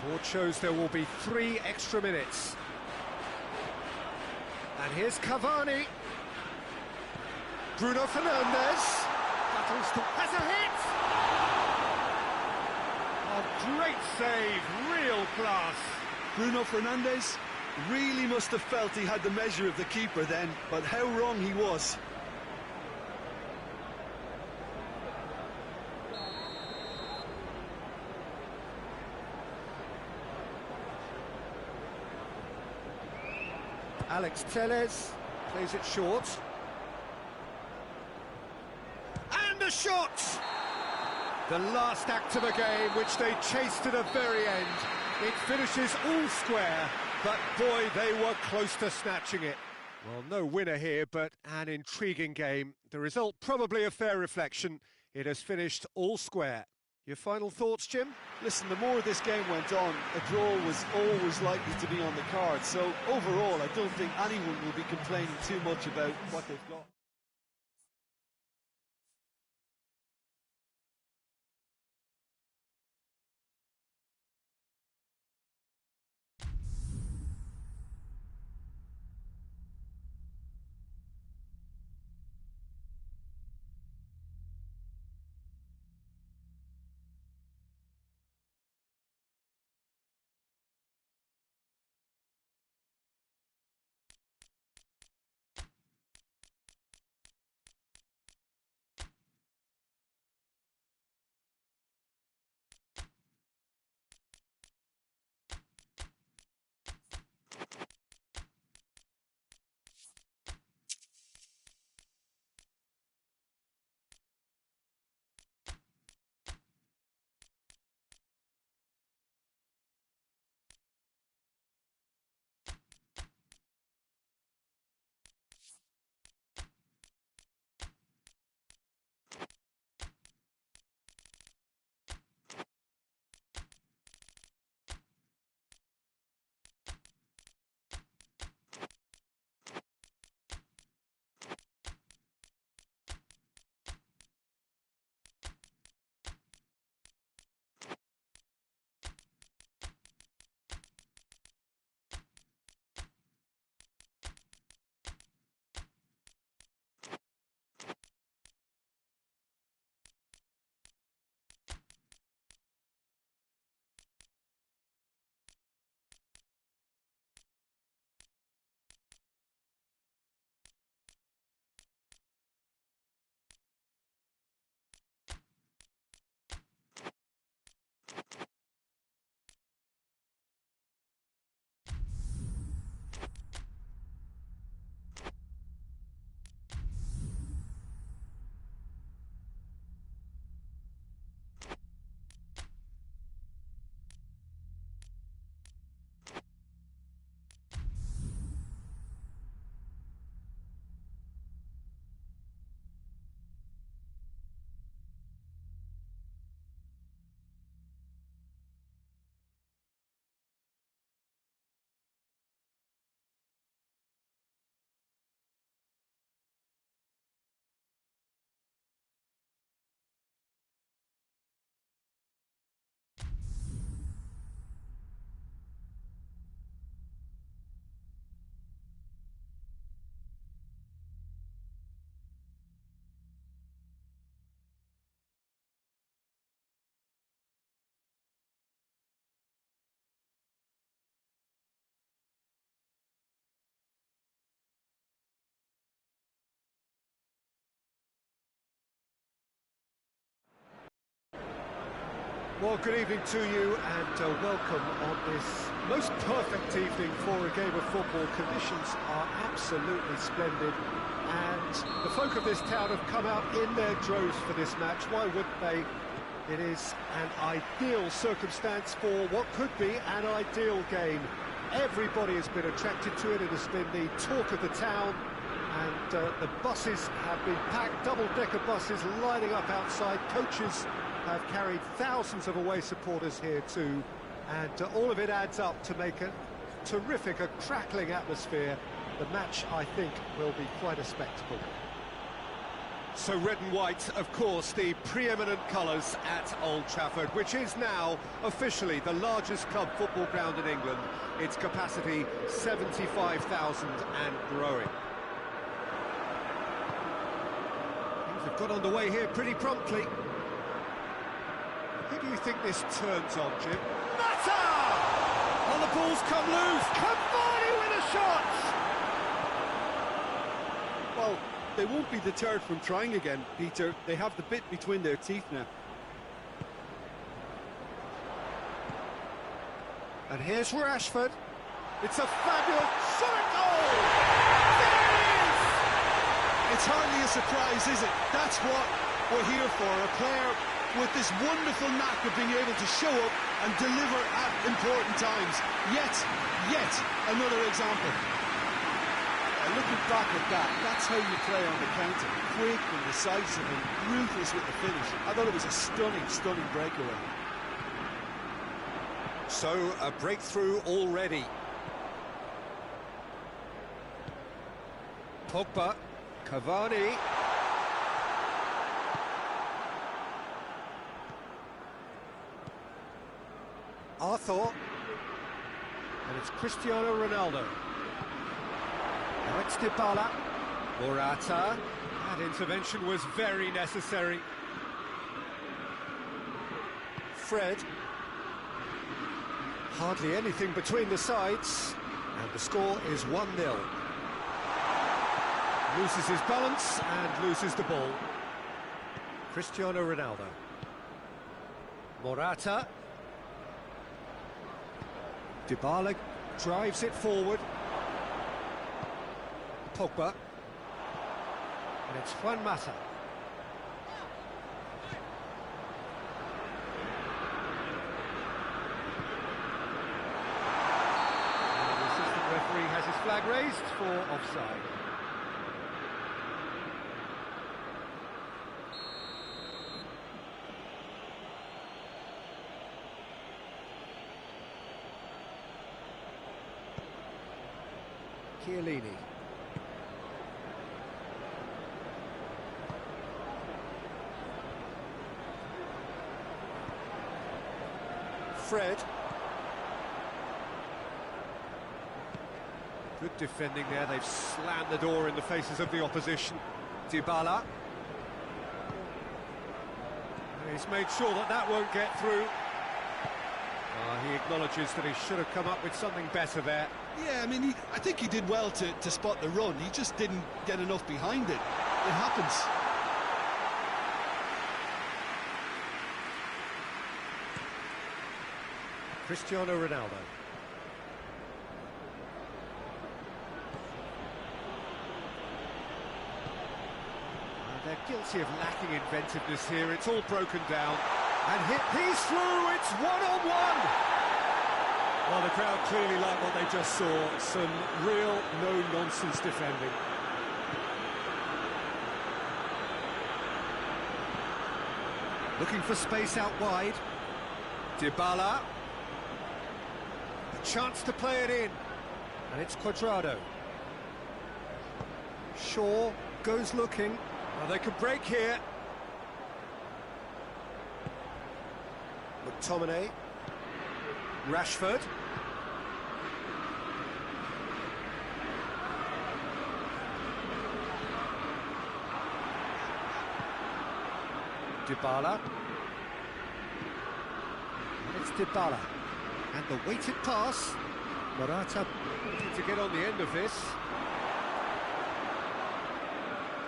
Speaker 1: Board shows there will be 3 extra minutes. And here's Cavani. Bruno Fernandes. Battles to... has a hit! A great save, real class.
Speaker 2: Bruno Fernandes really must have felt he had the measure of the keeper then, but how wrong he was.
Speaker 1: Alex Telles plays it short. And a shot! The last act of a game, which they chased to the very end. It finishes all square, but boy, they were close to snatching it. Well, no winner here, but an intriguing game. The result probably a fair reflection. It has finished all square. Your final thoughts, Jim?
Speaker 2: Listen, the more this game went on, a draw was always likely to be on the card. So overall, I don't think anyone will be complaining too much about what they've got.
Speaker 1: Well, good evening to you and welcome on this most perfect evening for a game of football. Conditions are absolutely splendid and the folk of this town have come out in their droves for this match. Why wouldn't they? It is an ideal circumstance for what could be an ideal game. Everybody has been attracted to it. It has been the talk of the town and the buses have been packed, double-decker buses lining up outside. Coaches have carried thousands of away supporters here too, and all of it adds up to make a terrific, a crackling atmosphere. The match, I think, will be quite a spectacle. So red and white, of course, the preeminent colours at Old Trafford, which is now officially the largest club football ground in England. Its capacity 75,000 and growing. Things have got underway here pretty promptly. Who do you think this turns on, Jim? Mata! Oh, the ball's come loose. Cavani with a shot!
Speaker 2: Well, they won't be deterred from trying again, Peter. They have the bit between their teeth now.
Speaker 1: And here's Rashford. It's a fabulous shot goal! There it is!
Speaker 2: It's hardly a surprise, is it? That's what we're here for. A player with this wonderful knack of being able to show up and deliver at important times. Yet another example. Looking back at that, that's how you play on the counter. Quick and decisive and ruthless with the finish. I thought it was a stunning, stunning breakaway.
Speaker 1: So, a breakthrough already. Pogba, Cavani. Arthur. And it's Cristiano Ronaldo. Now it's Dybala. Morata. That intervention was very necessary. Fred. Hardly anything between the sides. And the score is 1-0. Loses his balance and loses the ball. Cristiano Ronaldo. Morata. Dybala drives it forward. Pogba. And it's Juan Mata. And the assistant referee has his flag raised for offside. Chiellini. Fred. Good defending there, they've slammed the door in the faces of the opposition. Dybala. He's made sure that that won't get through. He acknowledges that he should have come up with something better there.
Speaker 2: Yeah, I mean, I think he did well to spot the run. He just didn't get enough behind it. It happens.
Speaker 1: Cristiano Ronaldo. They're guilty of lacking inventiveness here. It's all broken down. And he's through, it's one-on-one! Well, the crowd clearly like what they just saw. Some real no-nonsense defending. Looking for space out wide. Dybala. A chance to play it in. And it's Cuadrado. Shaw goes looking. Well, they can break here. McTominay. Rashford. Dybala. And it's Dybala. And the weighted pass. Morata wanting to get on the end of this.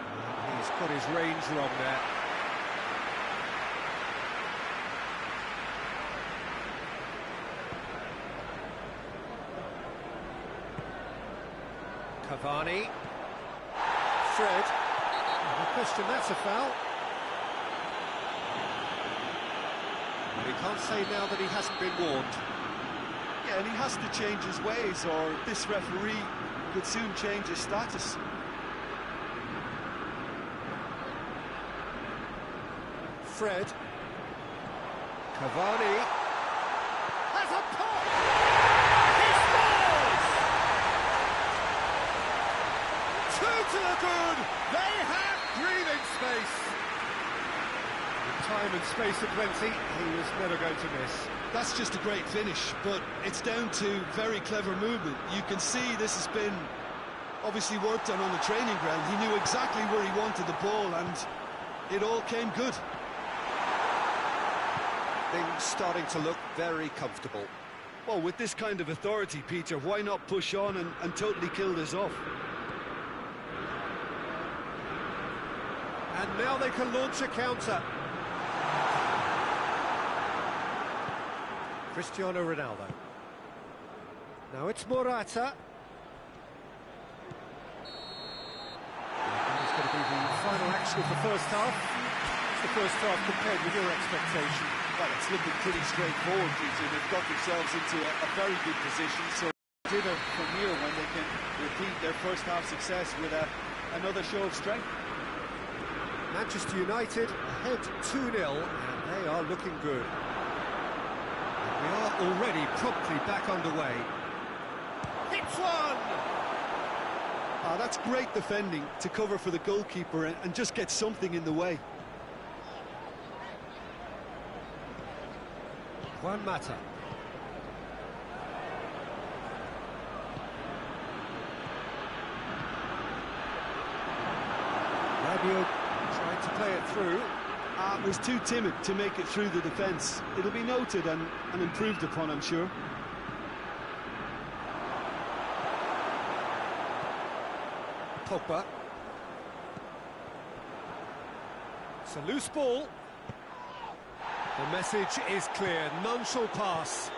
Speaker 1: And he's got his range wrong there. Cavani. Fred. No question, that's a foul. But he can't say now that he hasn't been warned.
Speaker 2: Yeah, and he has to change his ways, or this referee could soon change his status.
Speaker 1: Fred. Cavani. Has a pop! He scores! Two to the good! They have breathing space! With time and space aplenty, he was never going to miss.
Speaker 2: That's just a great finish, but it's down to very clever movement. You can see this has been obviously worked on the training ground. He knew exactly where he wanted the ball, and it all came good.
Speaker 1: Things starting to look very comfortable.
Speaker 3: Well, with this kind of authority, Peter, why not push on and totally kill this off?
Speaker 1: And now they can launch a counter. Cristiano Ronaldo. Now it's Morata. That is going to be the final action of the first half. What's the first half compared with your expectation?
Speaker 3: Well, it's looking pretty straightforward, Peter. They've got themselves into a very good position, so consider from here when they can repeat their first half success with another show of strength.
Speaker 1: Manchester United ahead 2-0, and they are looking good. And we are already promptly back underway. Hits one!
Speaker 2: Ah, that's great defending to cover for the goalkeeper and just get something in the way.
Speaker 1: Juan Mata. Rabiot trying to play it through.
Speaker 2: Was too timid to make it through the defence. It'll be noted and improved upon, I'm sure.
Speaker 1: Pogba. It's a loose ball. The message is clear, none shall pass.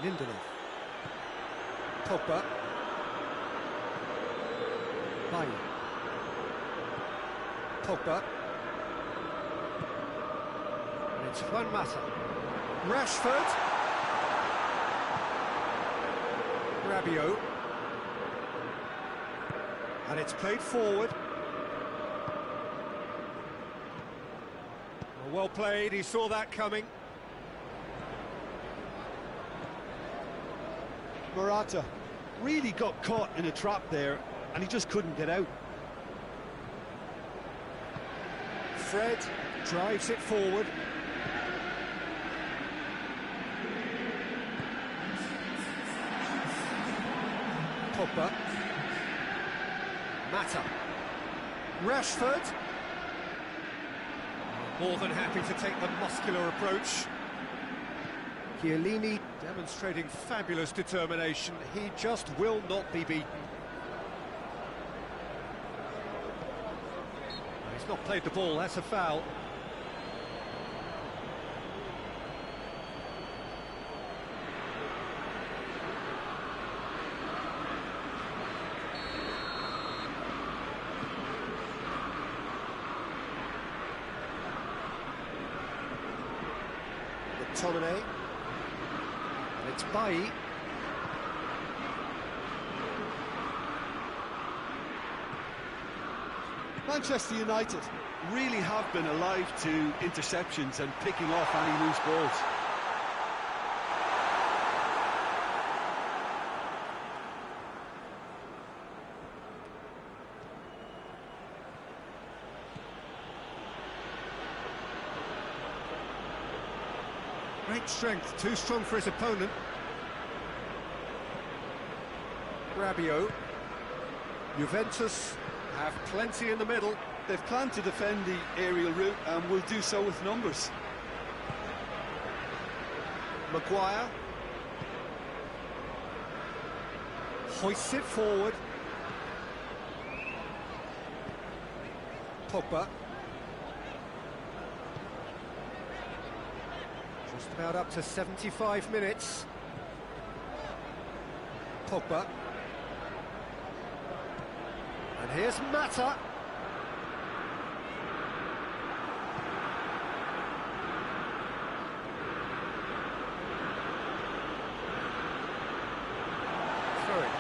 Speaker 1: Lindelof. Pogba. Bailly. Pogba. And it's Juan Mata. Rashford. Rabiot. And it's played forward. Well played, he saw that coming.
Speaker 2: Morata really got caught in a trap there, and he just couldn't get out.
Speaker 1: Fred drives it forward. Pogba. Mata. Rashford. More than happy to take the muscular approach. Chiellini demonstrating fabulous determination. He just will not be beaten. He's not played the ball, that's a foul. McTominay. And it's Bailly.
Speaker 2: Manchester United really have been alive to interceptions and picking off any loose balls.
Speaker 1: Great strength, too strong for his opponent. Rabiot. Juventus have plenty in the middle.
Speaker 2: They've planned to defend the aerial route and will do so with numbers.
Speaker 1: Maguire. Hoists it forward. Pogba. Just about up to 75 minutes. Pogba. And here's Mata. Throwing.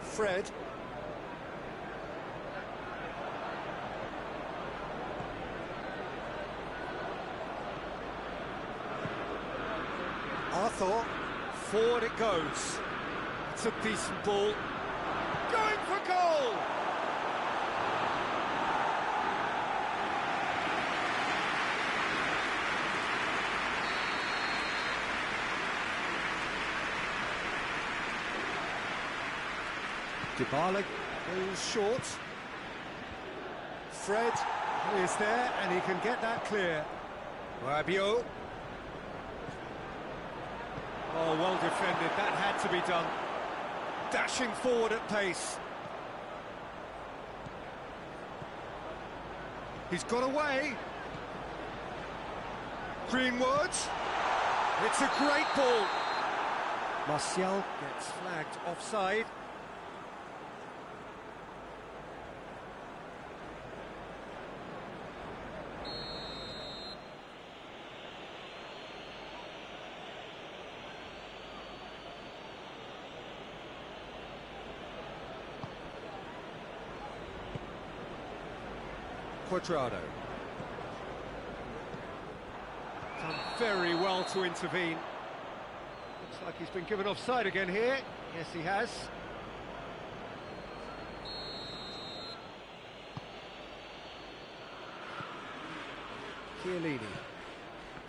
Speaker 1: Fred. Arthur. Forward it goes. It's a decent ball. Going for goal! Dybala goes short. Fred is there, and he can get that clear. Rabiot. Oh, well defended, that had to be done. Dashing forward at pace. He's got away. Greenwood. It's a great ball. Martial gets flagged offside. Quadrado. Done very well to intervene. Looks like he's been given offside again here. Yes, he has. Chiellini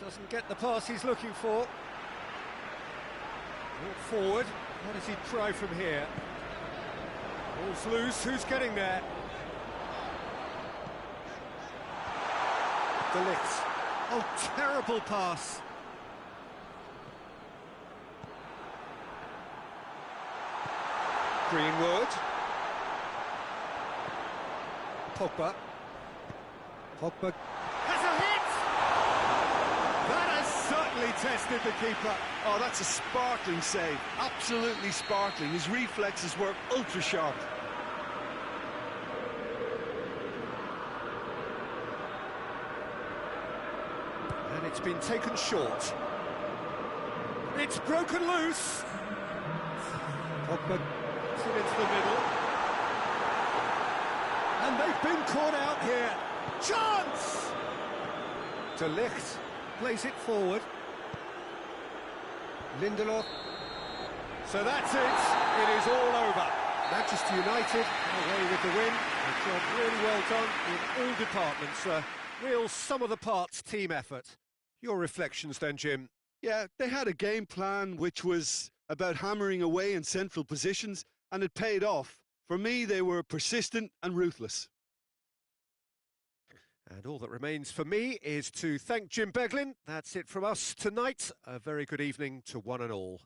Speaker 1: doesn't get the pass he's looking for. Walk forward. What does he try from here? Ball's loose. Who's getting there? De Ligt. Oh, terrible pass. Greenwood. Pogba. Pogba has a hit! That has certainly tested the keeper.
Speaker 2: Oh, that's a sparkling save. Absolutely sparkling. His reflexes were ultra sharp.
Speaker 1: And it's been taken short. It's broken loose. Pogba puts it into the middle. And they've been caught out here. Chance! De Ligt plays it forward. Lindelof. So that's it. It is all over. Manchester United away with the win. A job really well done in all departments. A real sum-of-the-parts team effort. Your reflections then, Jim?
Speaker 2: Yeah, they had a game plan which was about hammering away in central positions, and it paid off. For me, they were persistent and ruthless.
Speaker 1: And all that remains for me is to thank Jim Beglin. That's it from us tonight. A very good evening to one and all.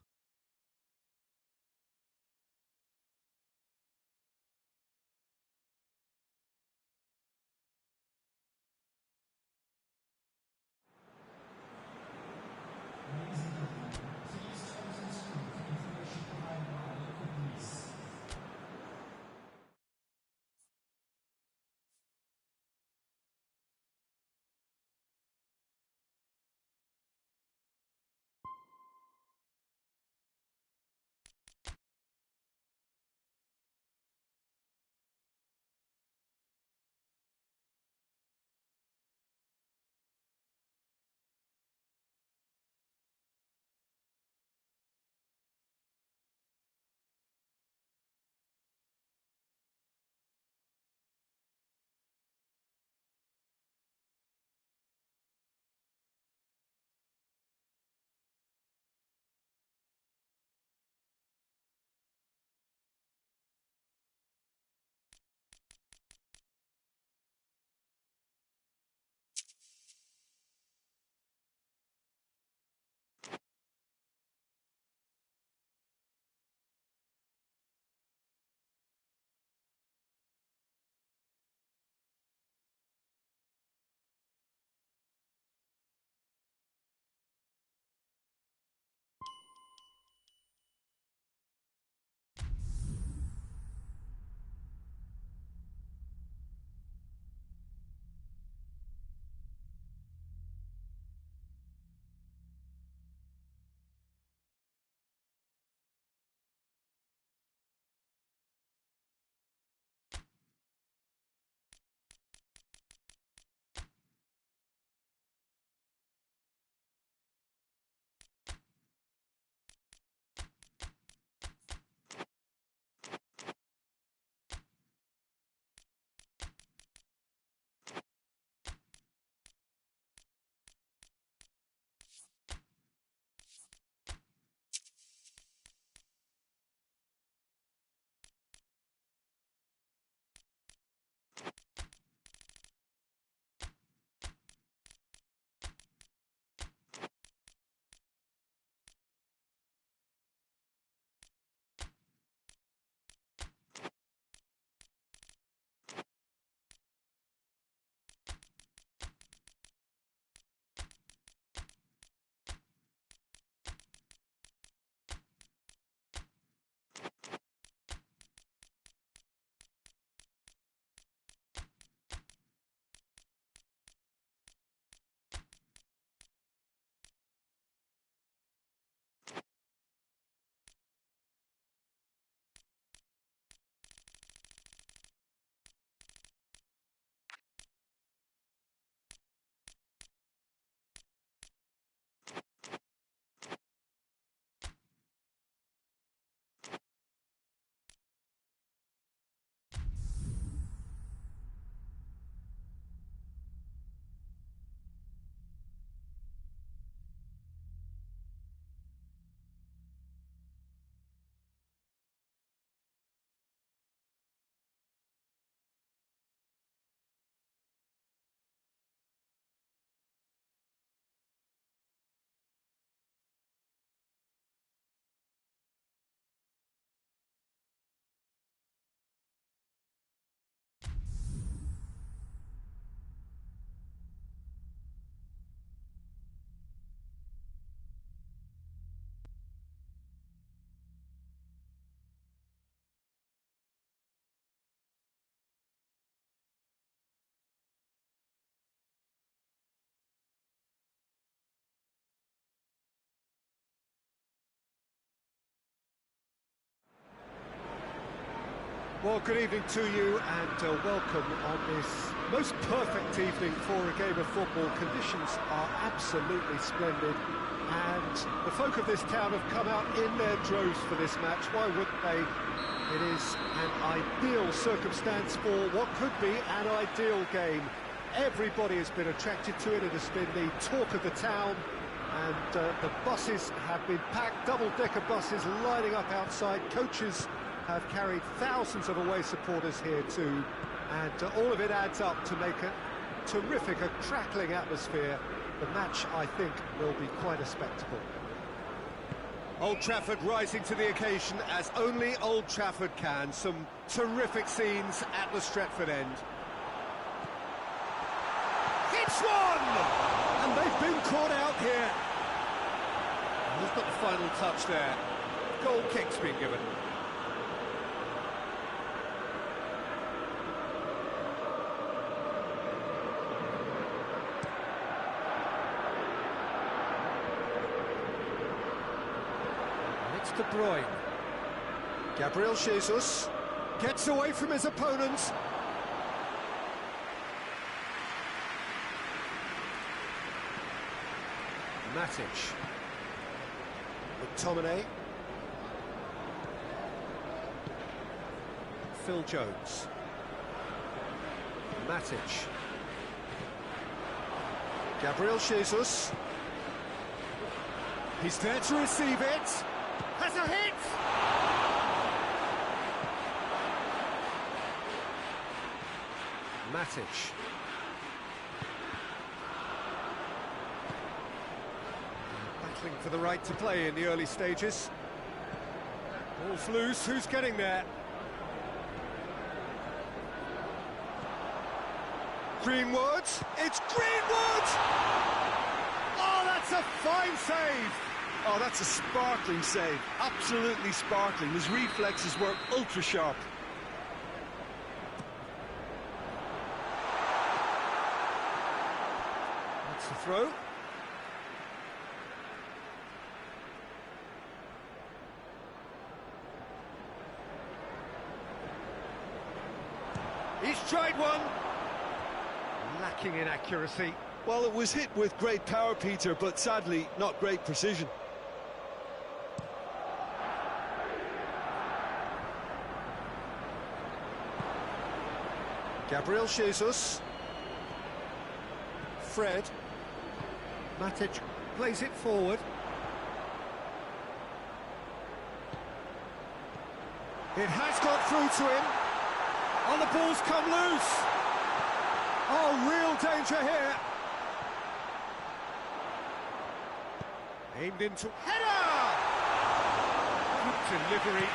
Speaker 1: Well, good evening to you and welcome on this most perfect evening for a game of football. Conditions are absolutely splendid and the folk of this town have come out in their droves for this match. Why wouldn't they? It is an ideal circumstance for what could be an ideal game. Everybody has been attracted to it. It has been the talk of the town, and the buses have been packed, double-decker buses lining up outside. Coaches have carried thousands of away supporters here too, and all of it adds up to make a terrific, a crackling atmosphere. The match, I think, will be quite a spectacle. Old Trafford rising to the occasion as only Old Trafford can. Some terrific scenes at the Stretford end. It's one! And they've been caught out here. Who's got the final touch there? Goal kick's been given. De Bruyne. Gabriel Jesus gets away from his opponent. Matic. McTominay. Phil Jones. Matic. Gabriel Jesus. He's there to receive it. Has a hit! Matic. Battling for the right to play in the early stages. Ball's loose, who's getting there? Greenwood, it's Greenwood! Oh, that's a fine save!
Speaker 2: Oh, that's a sparkling save, absolutely sparkling. His reflexes were ultra sharp.
Speaker 1: That's the throw. He's tried one. Lacking in accuracy.
Speaker 2: Well, it was hit with great power, Peter, but sadly, not great precision.
Speaker 1: Gabriel Jesus. Fred. Matic plays it forward. It has got through to him. Oh, the ball's come loose. Oh, real danger here. Aimed into header! Good delivery,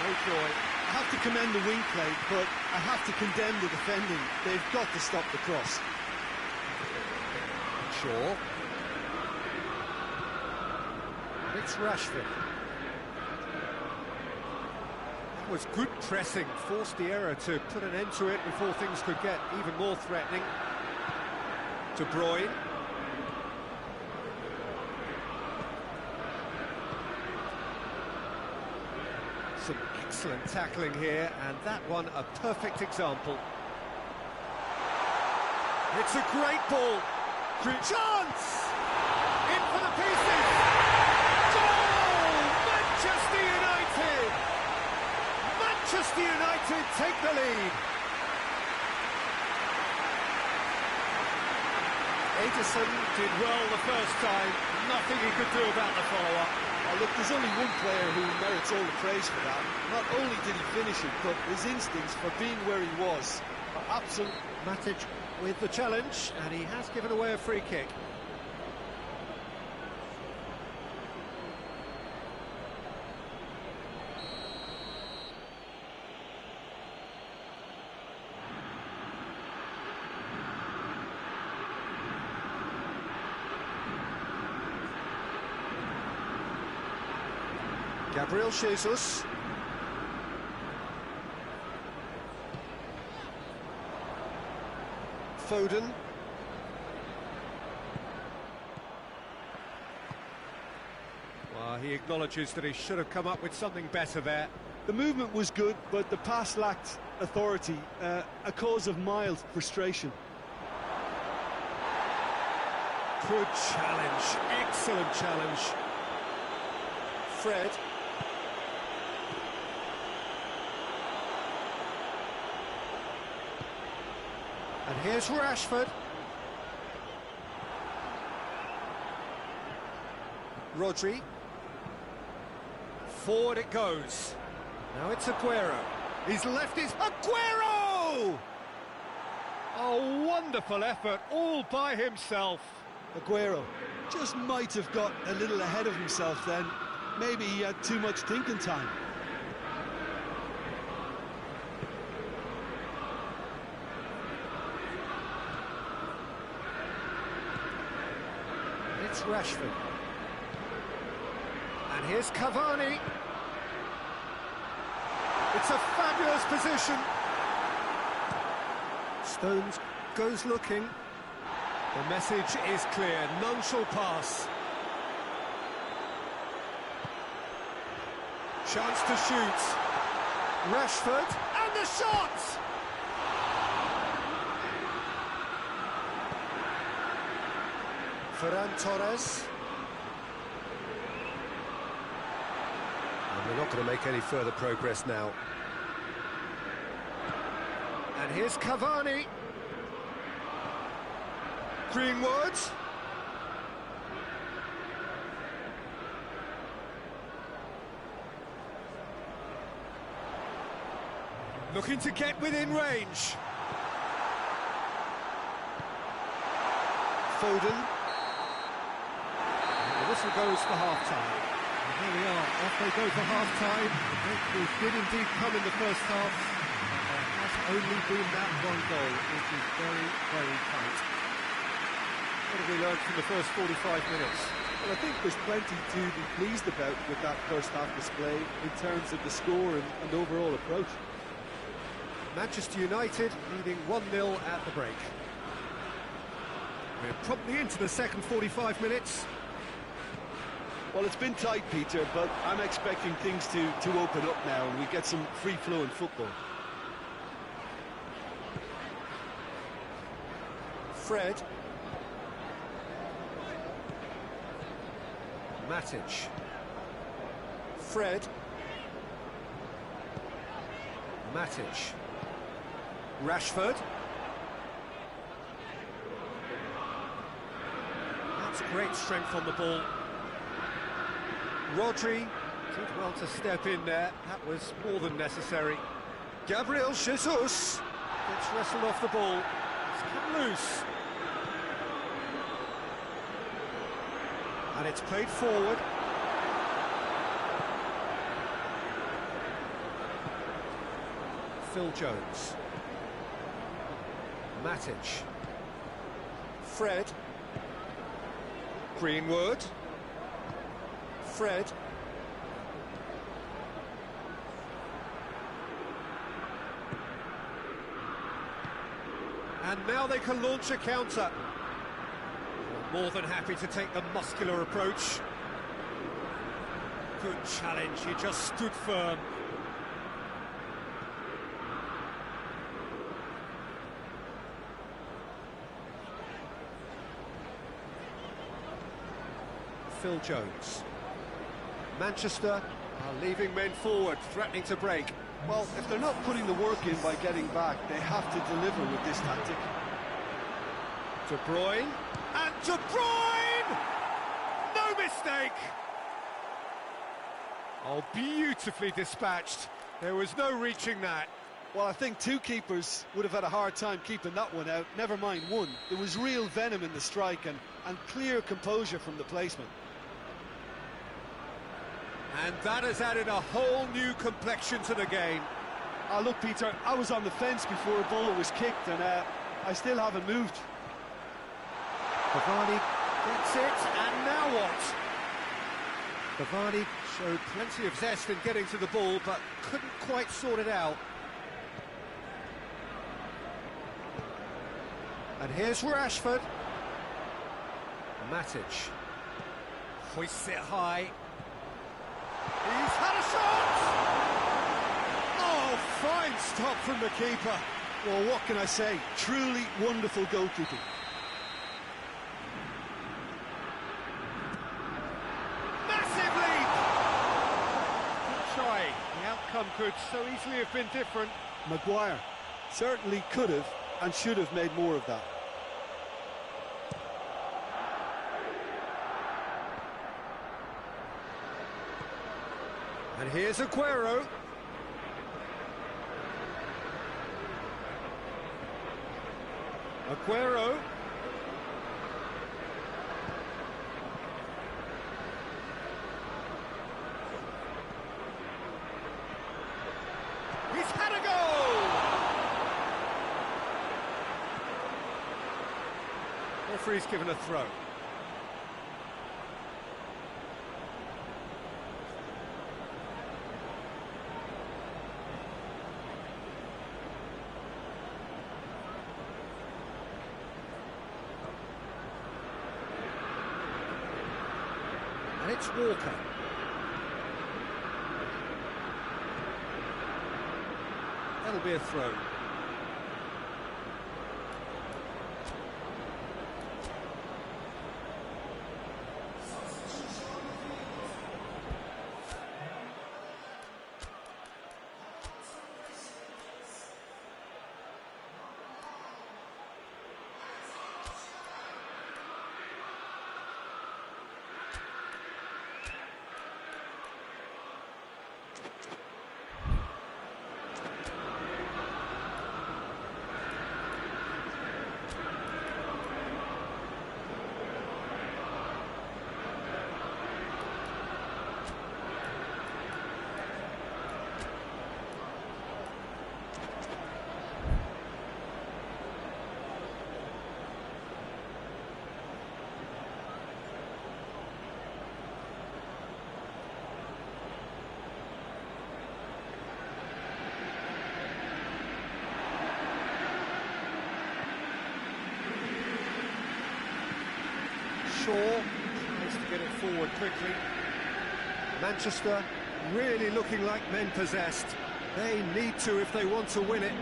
Speaker 1: no joy.
Speaker 2: I have to commend the wing play, but I have to condemn the defending. They've got to stop the cross.
Speaker 1: Sure. And it's Rashford. That was good pressing, forced the error to put an end to it before things could get even more threatening. De Bruyne. Some excellent tackling here, and that one a perfect example. It's a great ball. Chance! In for the pieces! Goal! Manchester United! Manchester United take the lead. Ederson did well the first time. Nothing he could do about the follow-up.
Speaker 2: Oh, look, there's only one player who merits all the praise for that. Not only did he finish it, but his instincts for being where he was are absolute.
Speaker 1: Matic with the challenge, and he has given away a free kick. Gabriel Jesus. Foden. Well, he acknowledges that he should have come up with something better there.
Speaker 2: The movement was good, but the pass lacked authority, a cause of mild frustration.
Speaker 1: Good challenge, excellent challenge. Fred. And here's Rashford. Rodri. Forward it goes. Now it's Aguero. He's left his... Aguero! Oh, wonderful effort, all by himself.
Speaker 2: Aguero just might have got a little ahead of himself then. Maybe he had too much thinking time.
Speaker 1: It's Rashford. And here's Cavani. It's a fabulous position. Stones goes looking. The message is clear, none shall pass. Chance to shoot. Rashford, and the shot! Ferran Torres. And we're not going to make any further progress now. And here's Cavani. Greenwood. Looking to get within range. Foden. And the whistle goes for half-time. And here we are, off they go for half-time. The breakthrough did indeed come in the first half. There has only been that one goal, which is very, very tight. What have we learned from the first 45 minutes?
Speaker 2: Well, I think there's plenty to be pleased about with that first half display in terms of the score and overall approach.
Speaker 1: Manchester United leading 1-0 at the break. We're promptly into the second 45 minutes.
Speaker 2: Well, it's been tight, Peter, but I'm expecting things to open up now and we get some free-flowing football.
Speaker 1: Fred. Matic. Fred. Matic. Rashford. That's great strength on the ball. Rodri did well to step in there. That was more than necessary. Gabriel Jesus gets wrestled off the ball. It's come loose. And it's played forward. Phil Jones. Matic. Fred. Greenwood. Fred. And now they can launch a counter. More than happy to take the muscular approach. Good challenge, he just stood firm. Phil Jones. Manchester are leaving men forward, threatening to break.
Speaker 2: Well, if they're not putting the work in by getting back, they have to deliver with this tactic.
Speaker 1: De Bruyne, and De Bruyne! No mistake! Oh, beautifully dispatched. There was no reaching that.
Speaker 2: Well, I think two keepers would have had a hard time keeping that one out, never mind one. There was real venom in the strike and clear composure from the placement.
Speaker 1: And that has added a whole new complexion to the game.
Speaker 2: Look, Peter, I was on the fence before a ball was kicked, and I still haven't moved.
Speaker 1: Cavani gets it, and now what? Cavani showed plenty of zest in getting to the ball, but couldn't quite sort it out. And here's Rashford. Matic hoists it high. He's had a shot! fine stop from the keeper.
Speaker 2: Well, what can I say? Truly wonderful goalkeeping.
Speaker 1: Massive lead! Good try. The outcome could so easily have been different.
Speaker 2: Maguire certainly could have and should have made more of that.
Speaker 1: And here's Aguero. Aguero. He's had a goal! Referee's given a throw. And it's Walker. That'll be a throw. Shaw tries to get it forward quickly. Manchester really looking like men possessed. They need to if they want to win it.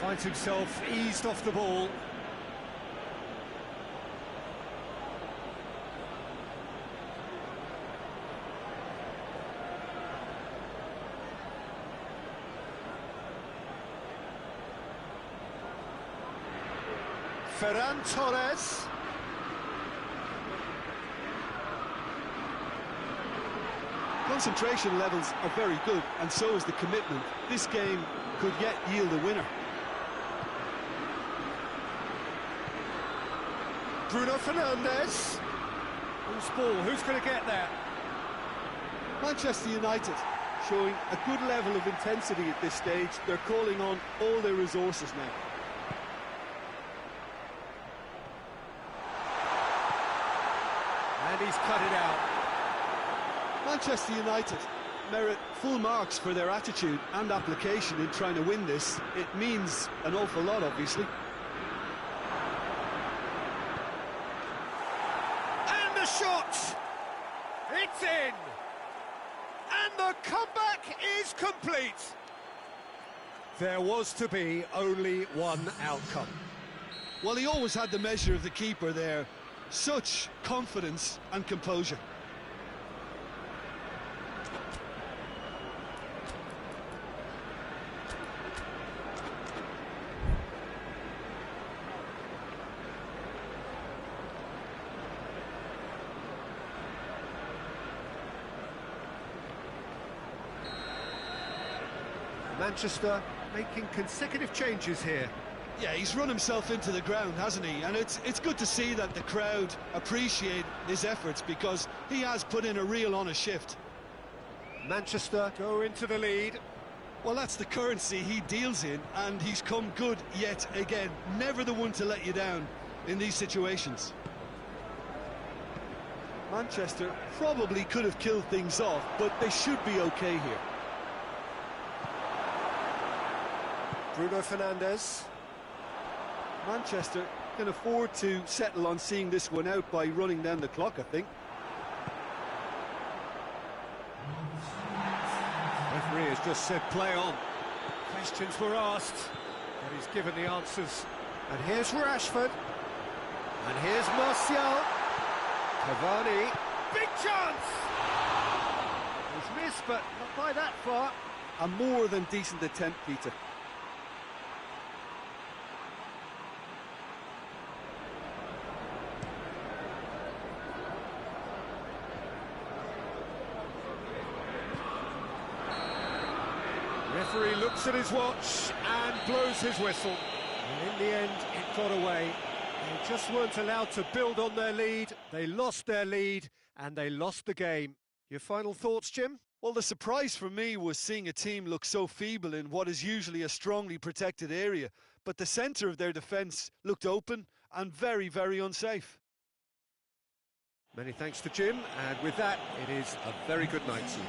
Speaker 1: Finds himself eased off the ball. Ferran Torres.
Speaker 2: Concentration levels are very good, and so is the commitment. This game could yet yield a winner.
Speaker 1: Bruno Fernandes. Who's ball? Who's going to get there?
Speaker 2: Manchester United showing a good level of intensity at this stage. They're calling on all their resources now.
Speaker 1: And he's cut it out.
Speaker 2: Manchester United merit full marks for their attitude and application in trying to win this. It means an awful lot, obviously.
Speaker 1: And the shot! It's in! And the comeback is complete! There was to be only one outcome.
Speaker 2: Well, he always had the measure of the keeper there. Such confidence and composure.
Speaker 1: Manchester making consecutive changes here.
Speaker 2: Yeah, he's run himself into the ground, hasn't he? And it's good to see that the crowd appreciate his efforts, because he has put in a real honest shift.
Speaker 1: Manchester go into the lead.
Speaker 2: Well, that's the currency he deals in, and he's come good yet again. Never the one to let you down in these situations. Manchester probably could have killed things off, but they should be okay here.
Speaker 1: Bruno Fernandes.
Speaker 2: Manchester can afford to settle on seeing this one out by running down the clock, I think.
Speaker 1: referee has just said play on. Questions were asked, but he's given the answers. And here's Rashford. And here's Martial. Cavani. Big chance! He's missed, but not by that far.
Speaker 3: A more than decent attempt, Peter.
Speaker 1: Referee looks at his watch and blows his whistle. And in the end, it got away. They just weren't allowed to build on their lead. They lost their lead and they lost the game. Your final thoughts, Jim?
Speaker 2: Well, the surprise for me was seeing a team look so feeble in what is usually a strongly protected area. But the centre of their defence looked open and very, very unsafe.
Speaker 1: Many thanks to Jim, and with that, it is a very good night to you.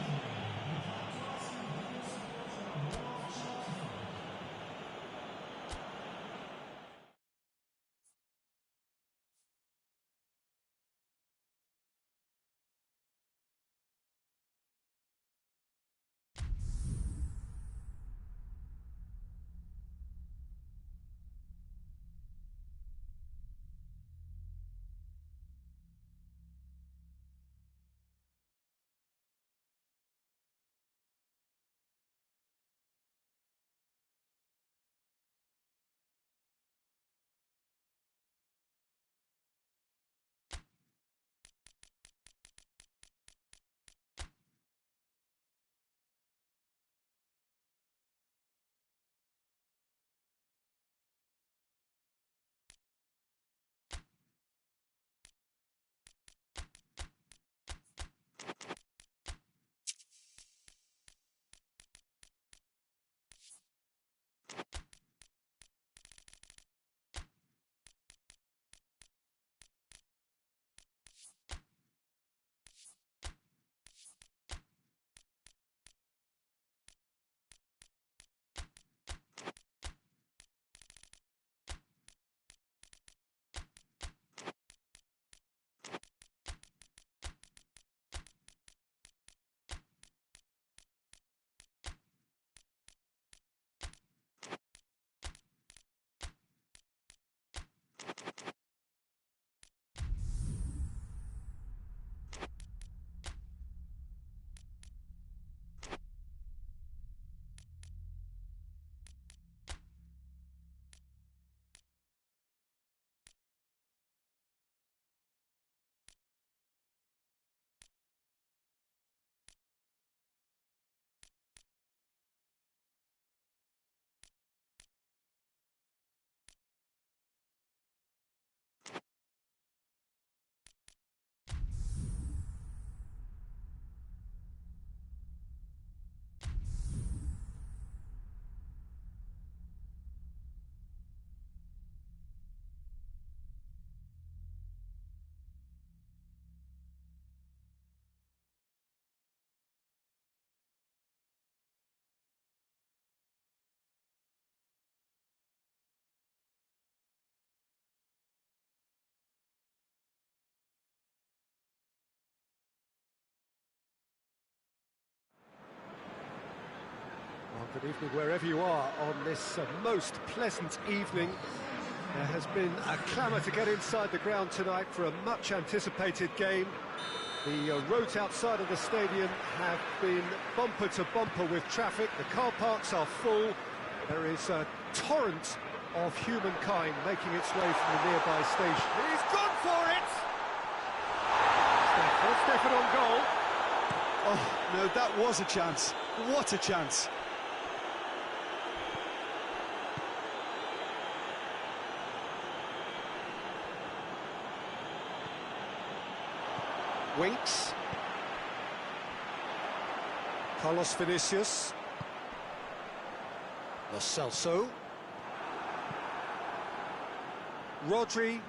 Speaker 1: Well, good evening wherever you are on this most pleasant evening. There has been a clamour to get inside the ground tonight for a much anticipated game. The roads outside of the stadium have been bumper to bumper with traffic. The car parks are full. There is a torrent of humankind making its way from the nearby station. He's gone for it! Stefan on goal.
Speaker 2: Oh, no, that was a chance. What a chance.
Speaker 1: Winks. Carlos Vinicius. Lo Celso. Rodri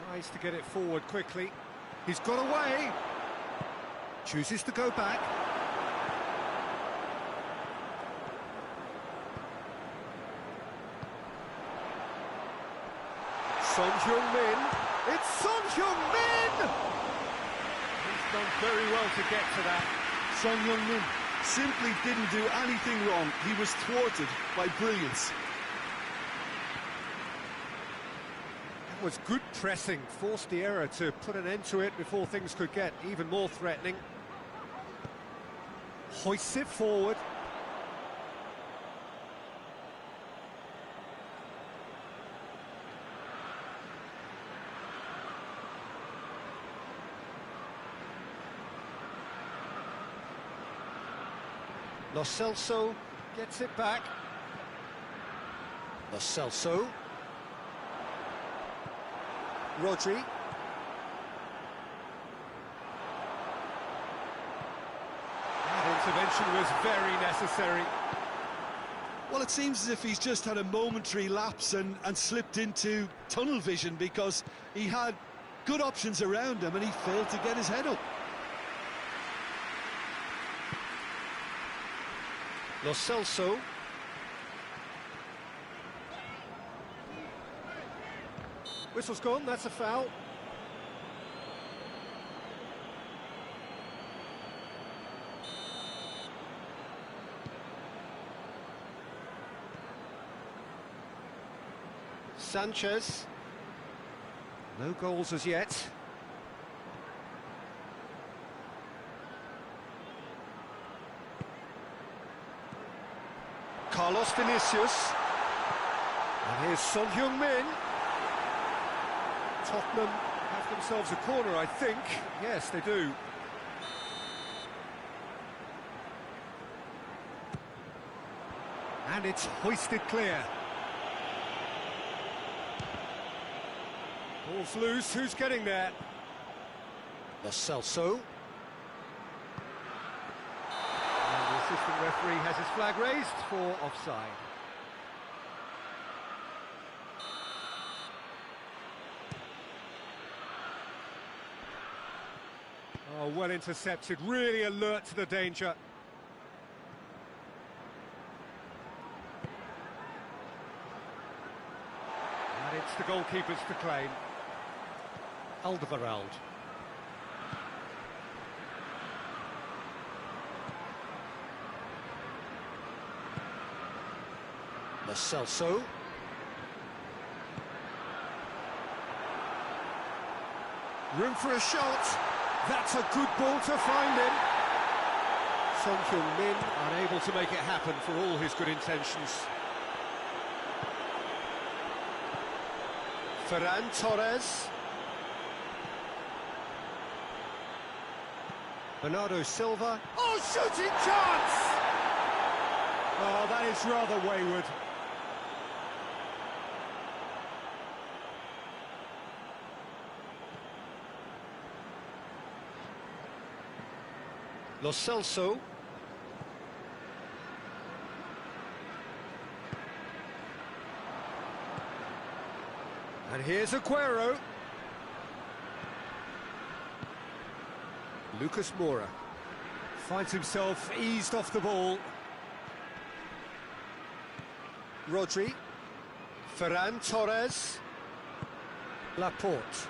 Speaker 1: tries to get it forward quickly. He's got away. Chooses to go back. Son Heung-min. It's Son Heung-min! He's done very well to get to that.
Speaker 2: Son Heung-min, simply didn't do anything wrong. He was thwarted by brilliance.
Speaker 1: That was good pressing, forced the error to put an end to it before things could get even more threatening. Hoists it forward. Lo Celso gets it back. Lo Celso. Rodri. That intervention was very necessary.
Speaker 2: Well, it seems as if he's just had a momentary lapse and slipped into tunnel vision, because he had good options around him and he failed to get his head up.
Speaker 1: Lo Celso. Whistle's gone, that's a foul. Sanchez. No goals as yet. Carlos Vinicius. And here's Son Heung-min. Tottenham have themselves a corner, I think. Yes, they do. And it's hoisted clear. Ball's loose, who's getting there? Lo Celso. And the assistant referee has his flag raised for offside. Oh, well intercepted, really alert to the danger. And it's the goalkeepers to claim. Alderweireld. Lo Celso. Room for a shot. That's a good ball to find him. Son Heung-min unable to make it happen for all his good intentions. Ferran Torres. Bernardo Silva. Oh, shooting chance! Oh, that is rather wayward. Lo Celso. And here's Aguero. Lucas Moura finds himself eased off the ball. Rodri. Ferran Torres. Laporte.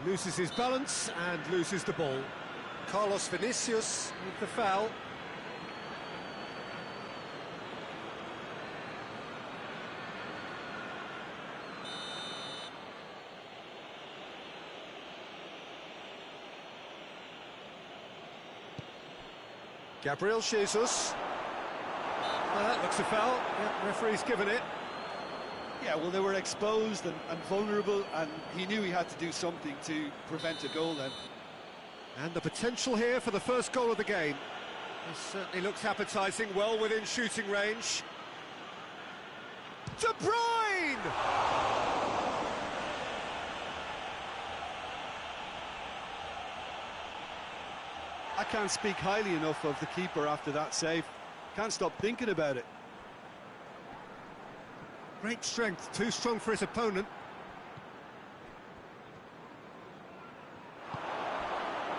Speaker 1: Loses his balance and loses the ball. Carlos Vinicius with the foul. Gabriel Jesus. Well, that looks a foul. Yeah, referee's given it.
Speaker 2: Yeah, well, they were exposed and vulnerable, and he knew he had to do something to prevent a goal then.
Speaker 1: And the potential here for the first goal of the game. This certainly looks appetising, well within shooting range. De Bruyne!
Speaker 2: I can't speak highly enough of the keeper after that save. Can't stop thinking about it.
Speaker 1: Great strength, too strong for his opponent.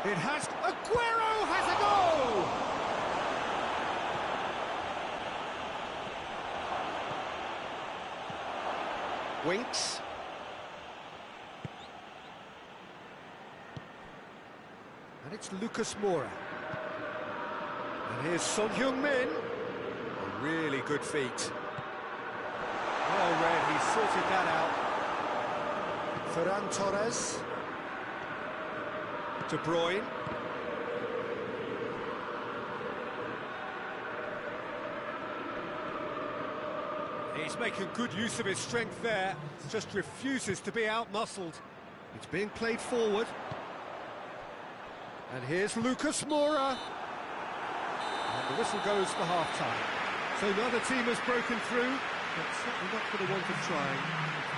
Speaker 1: It has... Aguero has a goal! Winks. And it's Lucas Moura. And here's Son Heung-min. A really good feat. Well read, he sorted that out. Ferran Torres. De Bruyne. He's making good use of his strength there, just refuses to be out-muscled. It's being played forward. And here's Lucas Moura. And the whistle goes for half-time. So neither team has broken through, but certainly not for the want of trying.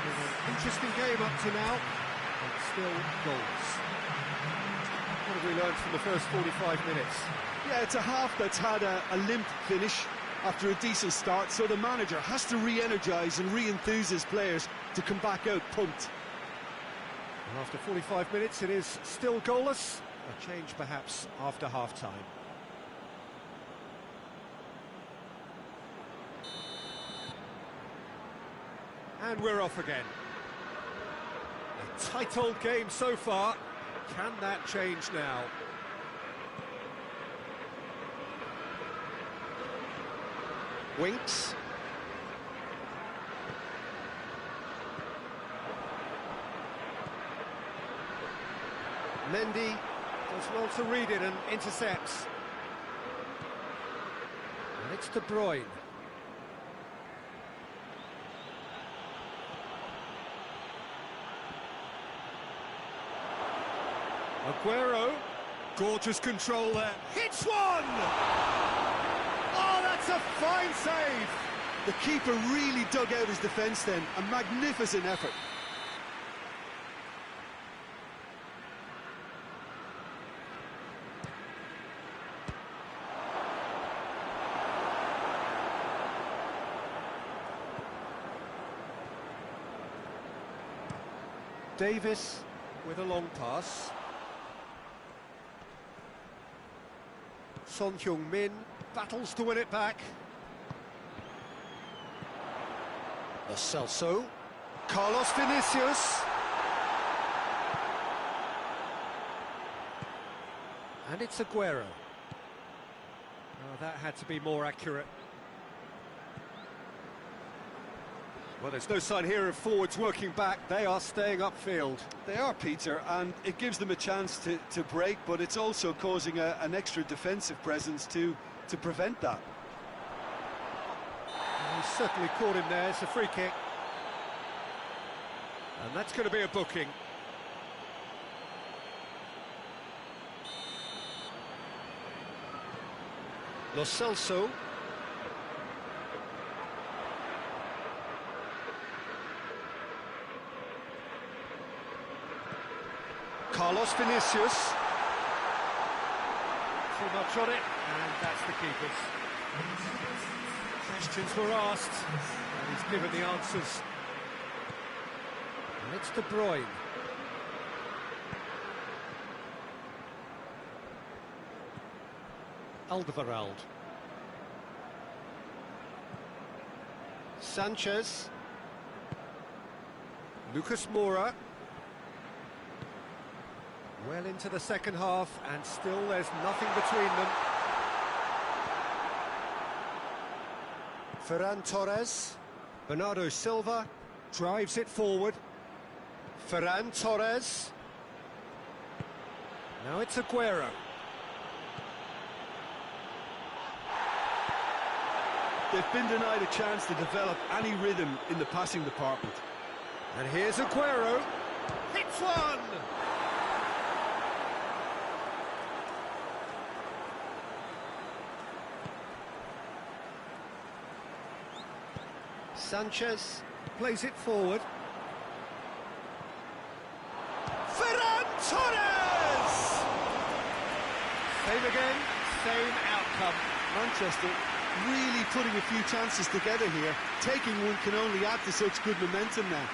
Speaker 1: It's been an interesting game up to now, but still goals. What have we learned from the first 45 minutes?
Speaker 2: Yeah, it's a half that's had a limp finish after a decent start, so the manager has to re-energise and re-enthuse his players to come back out pumped.
Speaker 1: And after 45 minutes, it is still goalless. A change perhaps after half-time. And we're off again. A tight old game so far. Can that change now?
Speaker 2: Winks.
Speaker 1: Mendy does well to read it and intercepts. And it's De Bruyne. Aguero, gorgeous control there, hits one! Oh, that's a fine save!
Speaker 2: The keeper really dug out his defence then, a magnificent effort.
Speaker 1: Davis with a long pass. Son Heung-min battles to win it back. Lo Celso. Carlos Vinicius. And it's Aguero. Oh, that had to be more accurate. Well, there's no sign here of forwards working back. They are staying upfield.
Speaker 2: They are, Peter, and it gives them a chance to break, but it's also causing an extra defensive presence to prevent that.
Speaker 1: And he's certainly caught him there. It's a free kick. And that's going to be a booking. Lo Celso. Carlos Vinicius. Too much on it, and that's the keeper's. Questions were asked, and he's given the answers. And it's De Bruyne. Alderweireld. Sanchez. Lucas Moura. Well into the second half, and still there's nothing between them. Ferran Torres. Bernardo Silva drives it forward. Ferran Torres. Now it's Aguero.
Speaker 2: They've been denied a chance to develop any rhythm in the passing department.
Speaker 1: And here's Aguero. Hits one! Sanchez plays it forward. Ferran Torres! Same again, same outcome.
Speaker 2: Manchester really putting a few chances together here. Taking one can only add to such good momentum now.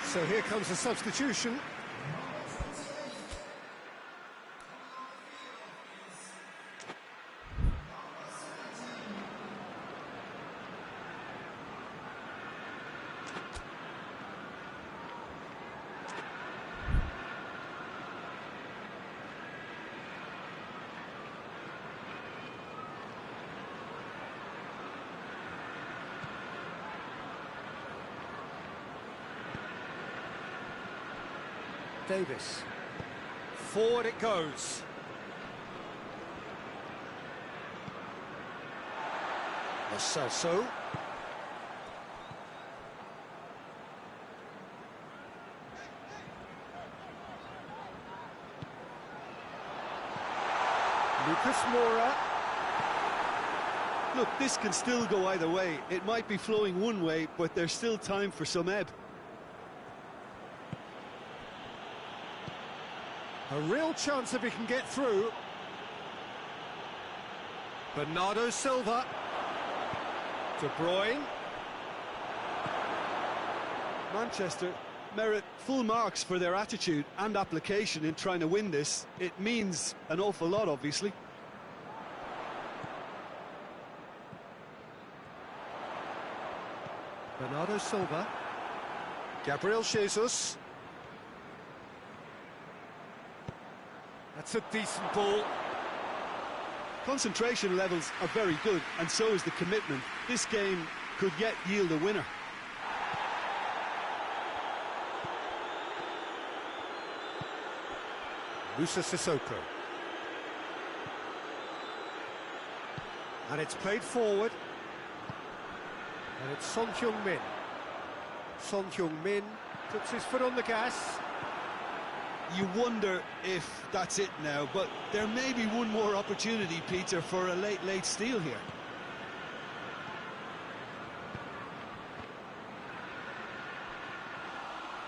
Speaker 1: So here comes a substitution. Davis. Forward it goes. Lo Celso. Lucas Moura.
Speaker 2: Look, this can still go either way. It might be flowing one way, but there's still time for some ebb.
Speaker 1: A real chance if he can get through. Bernardo Silva. De Bruyne.
Speaker 2: Manchester merit full marks for their attitude and application in trying to win this. It means an awful lot, obviously.
Speaker 1: Bernardo Silva. Gabriel Jesus. That's a decent ball.
Speaker 2: Concentration levels are very good, and so is the commitment. This game could yet yield a winner.
Speaker 1: Musa Sissoko. And it's played forward. And it's Son Heung-min. Son Heung-min puts his foot on the gas.
Speaker 2: You wonder if that's it now, but there may be one more opportunity, Peter, for a late steal here.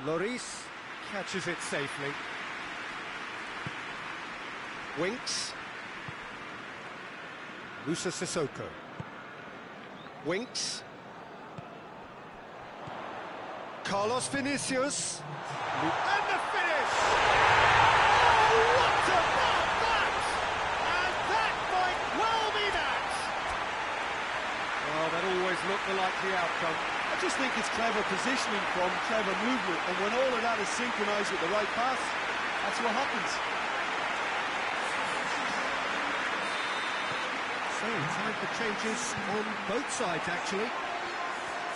Speaker 1: Lloris catches it safely. Winks. Musa Sissoko. Winks. Carlos Vinicius. And the finish! Oh, what about that? And that might well be that! Well, that always looked the likely outcome.
Speaker 2: I just think it's clever positioning from clever movement, and when all of that is synchronised with the right pass, that's what happens.
Speaker 1: So, time for changes on both sides, actually.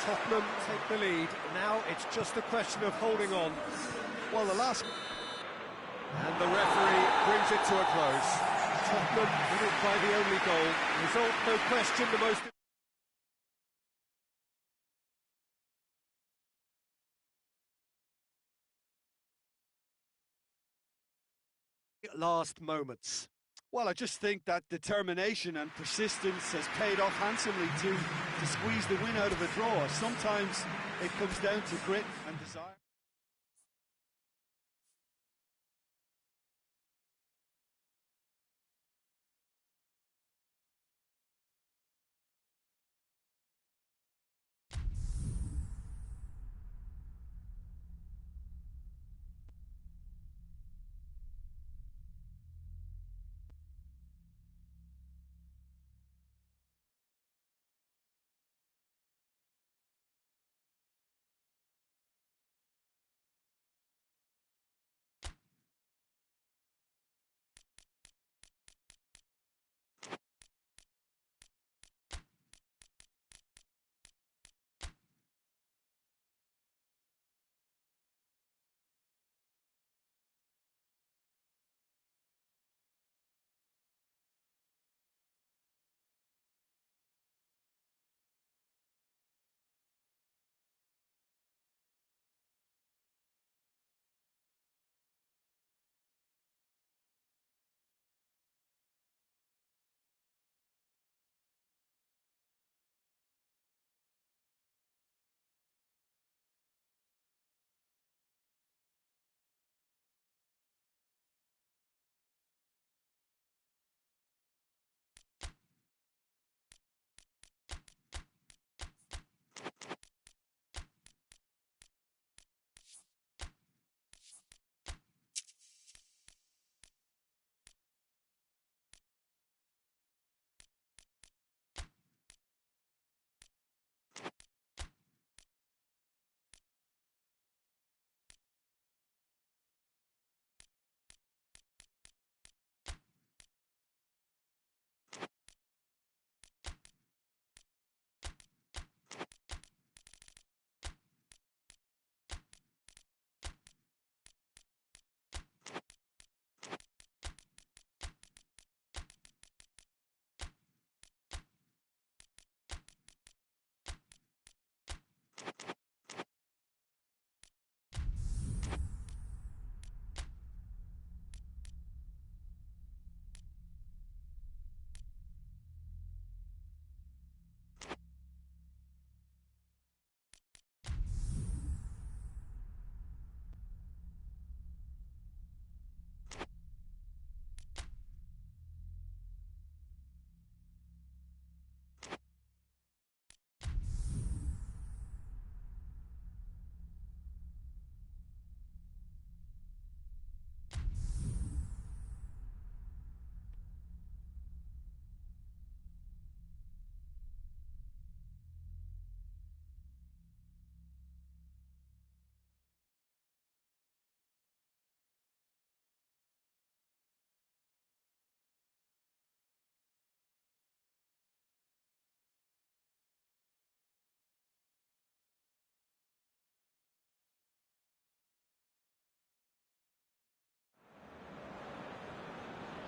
Speaker 1: Tottenham take the lead. Now it's just a question of holding on.
Speaker 2: Well, the last...
Speaker 1: And the referee brings it to a close. Tottenham win it by the only goal. Result, no question, the most... last moments.
Speaker 2: Well, I just think that determination and persistence has paid off handsomely to squeeze the win out of a draw. Sometimes it comes down to grit and desire.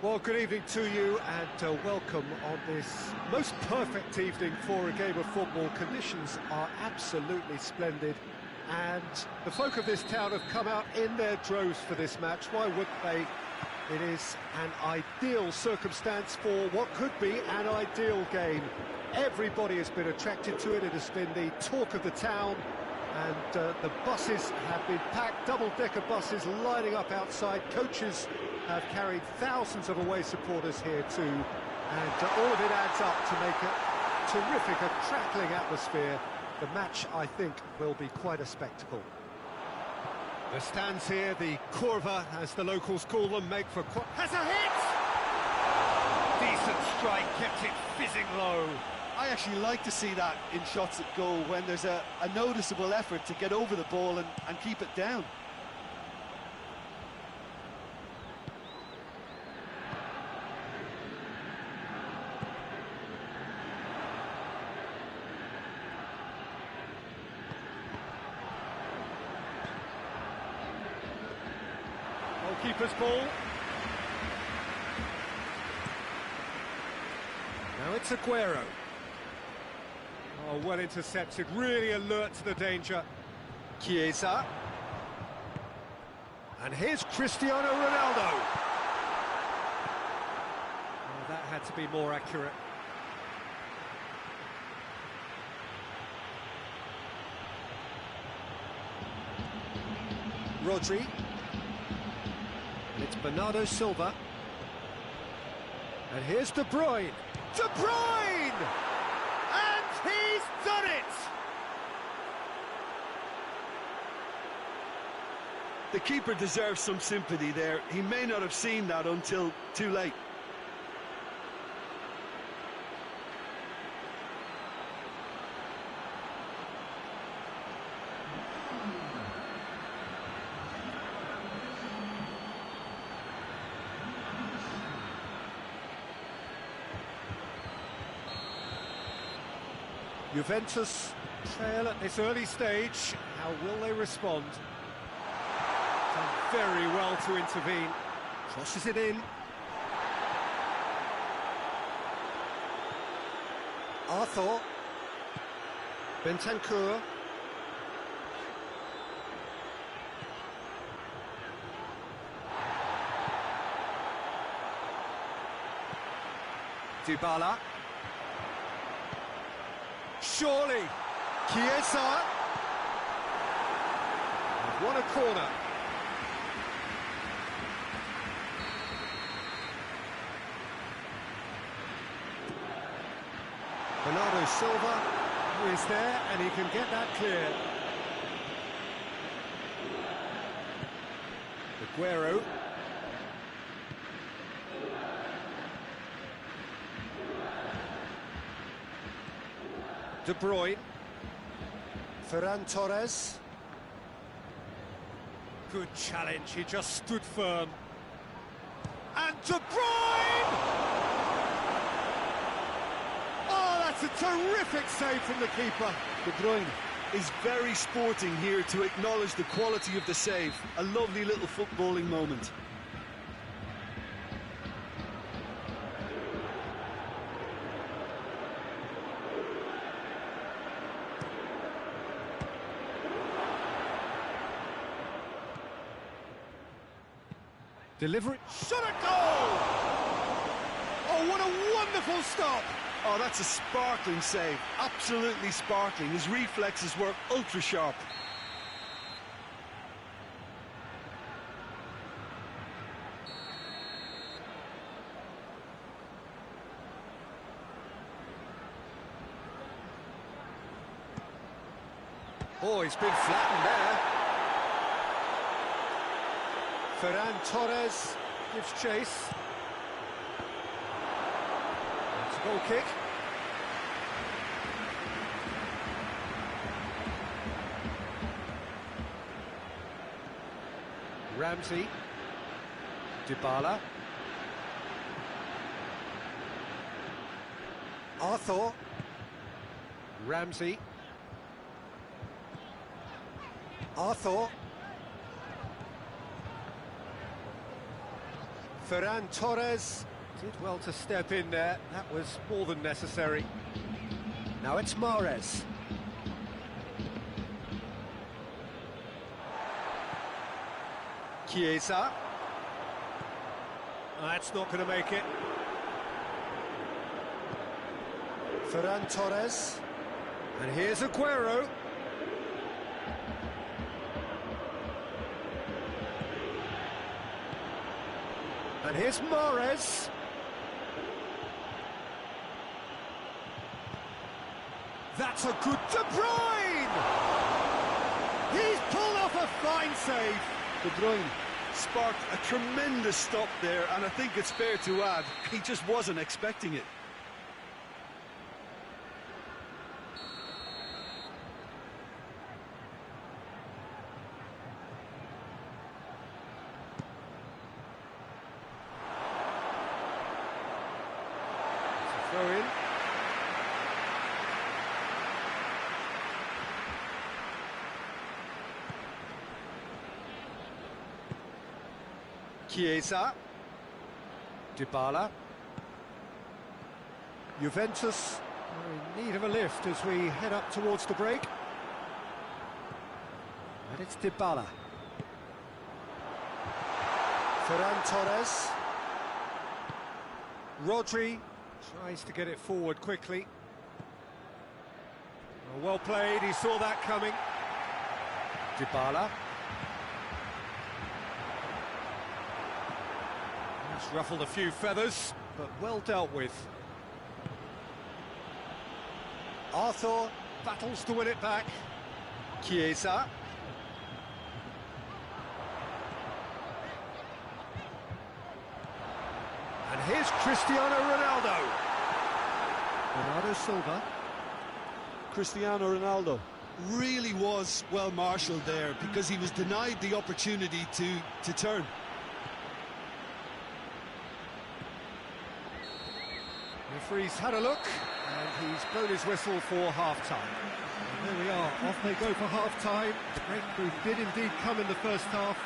Speaker 1: Well, good evening to you and welcome on this most perfect evening for a game of football. Conditions are absolutely splendid and the folk of this town have come out in their droves for this match. Why wouldn't they? It is an ideal circumstance for what could be an ideal game. Everybody has been attracted to it. It has been the talk of the town. And the buses have been packed, double-decker buses lining up outside. Coaches have carried thousands of away supporters here too. And all of it adds up to make a terrific, a crackling atmosphere. The match, I think, will be quite a spectacle. The stands here, the curva, as the locals call them, make for... Has a hit! Decent strike, kept it fizzing low.
Speaker 2: I actually like to see that in shots at goal, when there's a noticeable effort to get over the ball and keep it down.
Speaker 1: Goalkeeper's ball. Now it's Aguero. Oh, well intercepted, really alert to the danger. Chiesa. And here's Cristiano Ronaldo. Oh, that had to be more accurate. Rodri. And it's Bernardo Silva. And here's De Bruyne. De Bruyne! And he's done it!
Speaker 2: The keeper deserves some sympathy there. He may not have seen that until too late.
Speaker 1: Juventus trail at this early stage. How will they respond? Done very well to intervene. Crosses it in. Arthur. Bentancur. Dybala. Surely, Chiesa. What a corner. Bernardo Silva is there and he can get that clear. Aguero. De Bruyne. Ferran Torres. Good challenge, he just stood firm. And De Bruyne! Oh, that's a terrific save from the keeper.
Speaker 2: De Bruyne is very sporting here to acknowledge the quality of the save. A lovely little footballing moment.
Speaker 1: Deliver it, shot a goal! Oh, what a wonderful stop!
Speaker 2: Oh, that's a sparkling save, absolutely sparkling. His reflexes were ultra sharp.
Speaker 1: Oh, he's been flattened there. Ferran Torres gives chase. It's a goal kick. Ramsey. Dybala. Arthur. Ramsey. Arthur. Ferran Torres did well to step in there. That was more than necessary. Now it's Mahrez. Chiesa. That's not going to make it. Ferran Torres. And here's Aguero. And here's Mahrez. That's a good De Bruyne! He's pulled off a fine save.
Speaker 2: De Bruyne sparked a tremendous stop there, and I think it's fair to add, he just wasn't expecting it.
Speaker 1: Throw in. Chiesa. Dybala. Juventus are in need of a lift as we head up towards the break. And it's Dybala. Ferran Torres. Rodri tries to get it forward quickly. Well played, he saw that coming. Dybala. He's ruffled a few feathers, but well dealt with. Arthur battles to win it back. Chiesa. And here's Cristiano Ronaldo. Bernardo Silva.
Speaker 2: Cristiano Ronaldo really was well marshalled there because he was denied the opportunity to turn.
Speaker 1: Referee's had a look, and he's blown his whistle for half-time. And there we are, off they go for half-time. The breakthrough did indeed come in the first half,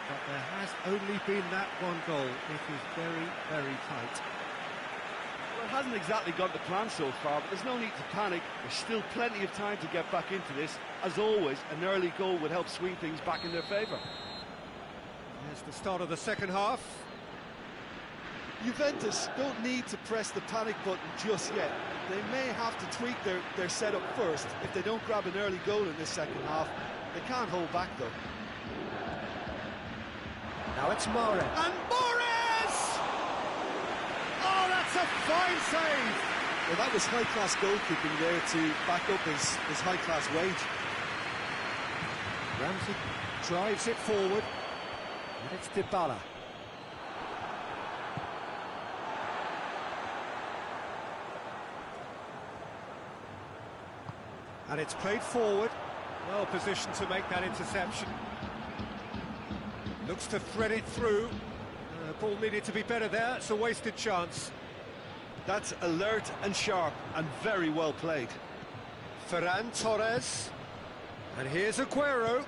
Speaker 1: but there has only been that one goal. It is very, very tight.
Speaker 3: Well, it hasn't exactly gone to plan so far, but there's no need to panic. There's still plenty of time to get back into this. As always, an early goal would help swing things back in their favour.
Speaker 1: Here's the start of the second half.
Speaker 2: Juventus don't need to press the panic button just yet. They may have to tweak their setup first. If they don't grab an early goal in this second half, they can't hold back though.
Speaker 1: Now it's Mahrez. And Mahrez! Oh, that's a fine save!
Speaker 2: Well, that was high-class goalkeeping there to back up his high-class wage.
Speaker 1: Ramsey drives it forward. And it's Dybala. And it's played forward, well positioned to make that interception. Looks to thread it through. Ball needed to be better there, it's a wasted chance.
Speaker 2: That's alert and sharp and very well played.
Speaker 1: Ferran Torres. And here's Aguero.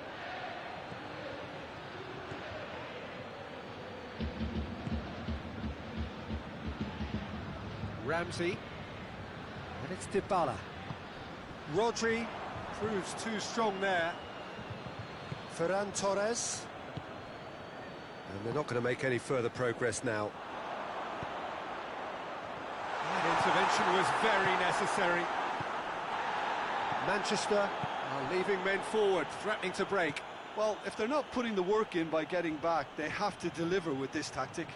Speaker 1: Ramsey. And it's Dybala. Rodri proves too strong there. Ferran Torres. And they're not going to make any further progress now. That intervention was very necessary. Manchester are leaving men forward, threatening to break.
Speaker 2: Well, if they're not putting the work in by getting back, they have to deliver with this tactic.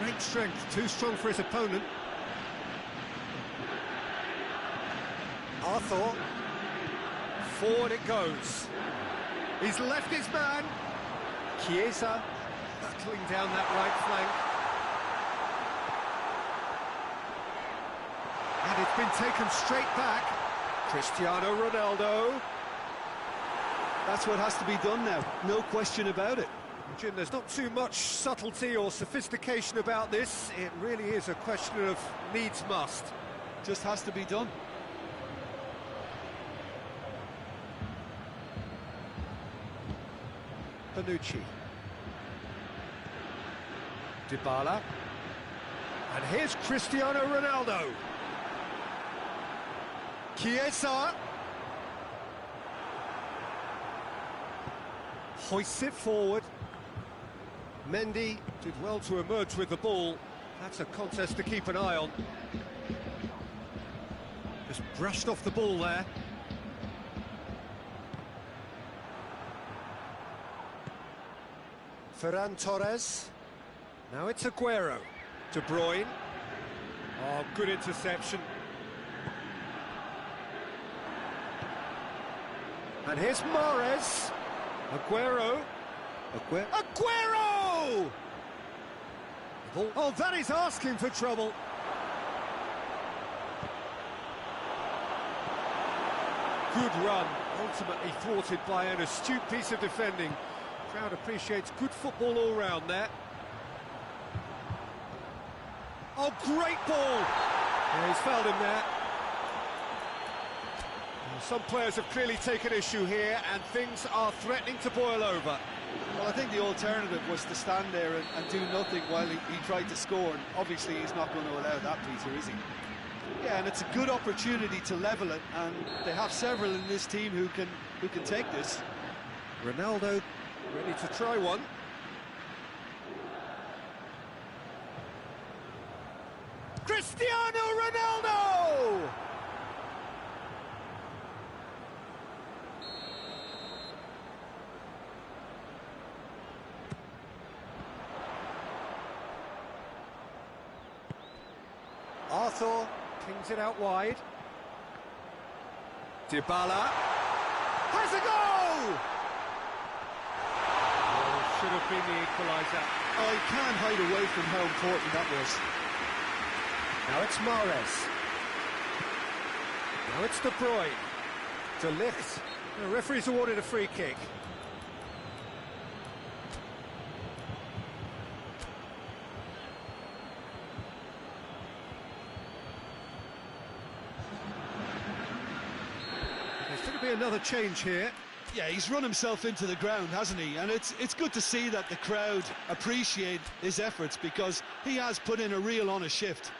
Speaker 1: Great strength, too strong for his opponent. Arthur. Forward it goes. He's left his man. Chiesa battling down that right flank. And it's been taken straight back. Cristiano Ronaldo.
Speaker 2: That's what has to be done now, no question about it.
Speaker 1: Jim, there's not too much subtlety or sophistication about this. It really is a question of needs must.
Speaker 2: Just has to be done.
Speaker 1: Bonucci. Dybala. And here's Cristiano Ronaldo. Chiesa. Hoists it forward. Mendy did well to emerge with the ball. That's a contest to keep an eye on. Just brushed off the ball there. Ferran Torres. Now it's Aguero. De Bruyne. Oh, good interception. And here's Mahrez. Aguero. Aguero! Oh, that is asking for trouble. Good run, ultimately thwarted by an astute piece of defending. Crowd appreciates good football all round there. Oh, great ball! Yeah, he's fouled him there. Some players have clearly taken issue here, and things are threatening to boil over.
Speaker 2: Well, I think the alternative was to stand there and do nothing while he tried to score, and obviously he's not going to allow that, Peter, is he? Yeah, and it's a good opportunity to level it, and they have several in this team who can take this.
Speaker 1: Ronaldo ready to try one. Cristiano Ronaldo! Arthur pings it out wide. Dybala has a goal! Oh, should have been the equaliser.
Speaker 2: Oh, you can't hide away from how important that was.
Speaker 1: Now it's Mahrez. Now it's De Bruyne. De Ligt. The referee's awarded a free kick. There's going to be another change here.
Speaker 2: Yeah, he's run himself into the ground, hasn't he? And it's good to see that the crowd appreciate his efforts, because he has put in a real honest shift.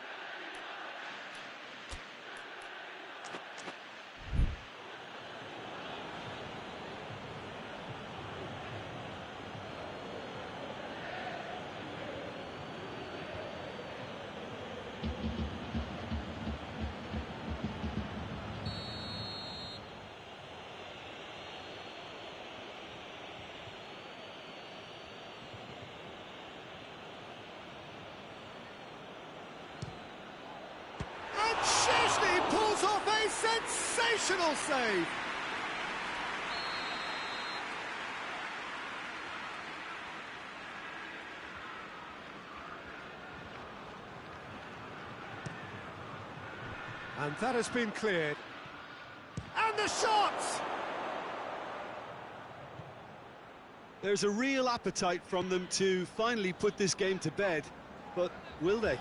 Speaker 1: Chesney pulls off a sensational save. And that has been cleared. And the shot!
Speaker 2: There's a real appetite from them to finally put this game to bed, but will they?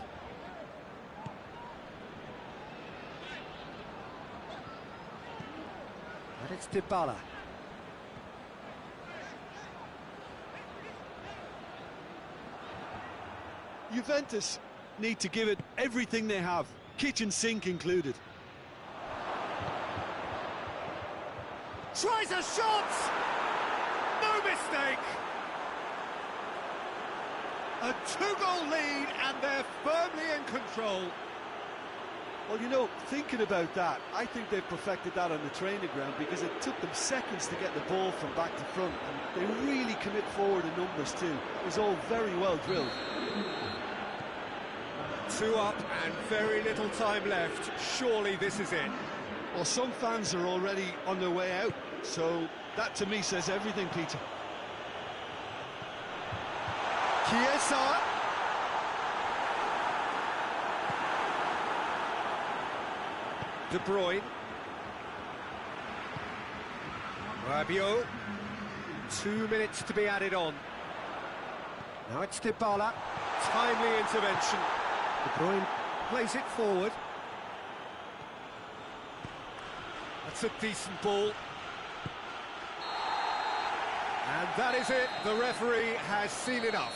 Speaker 1: And it's Dybala.
Speaker 2: Juventus need to give it everything they have, kitchen sink included.
Speaker 1: Tries a shot! No mistake! A two-goal lead, and they're firmly in control.
Speaker 2: Well, you know, thinking about that, I think they've perfected that on the training ground, because it took them seconds to get the ball from back to front, and they really commit forward in numbers too. It was all very well drilled.
Speaker 1: 2 up and very little time left. Surely this is it.
Speaker 2: Well, some fans are already on their way out, so that to me says everything, Peter.
Speaker 1: Chiesa. De Bruyne. Rabiot. 2 minutes to be added on. Now it's Dybala. Timely intervention. De Bruyne plays it forward. That's a decent ball. And that is it, the referee has seen enough.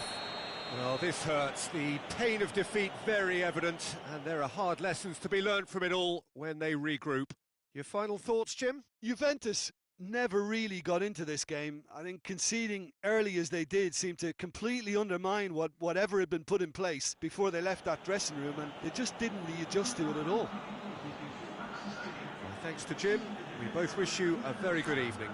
Speaker 1: Well, this hurts, the pain of defeat very evident, and there are hard lessons to be learnt from it all when they regroup. Your final thoughts, Jim?
Speaker 2: Juventus never really got into this game. I think conceding early as they did seemed to completely undermine whatever had been put in place before they left that dressing room, and they just didn't readjust to it at all.
Speaker 1: Well, thanks to Jim. We both wish you a very good evening.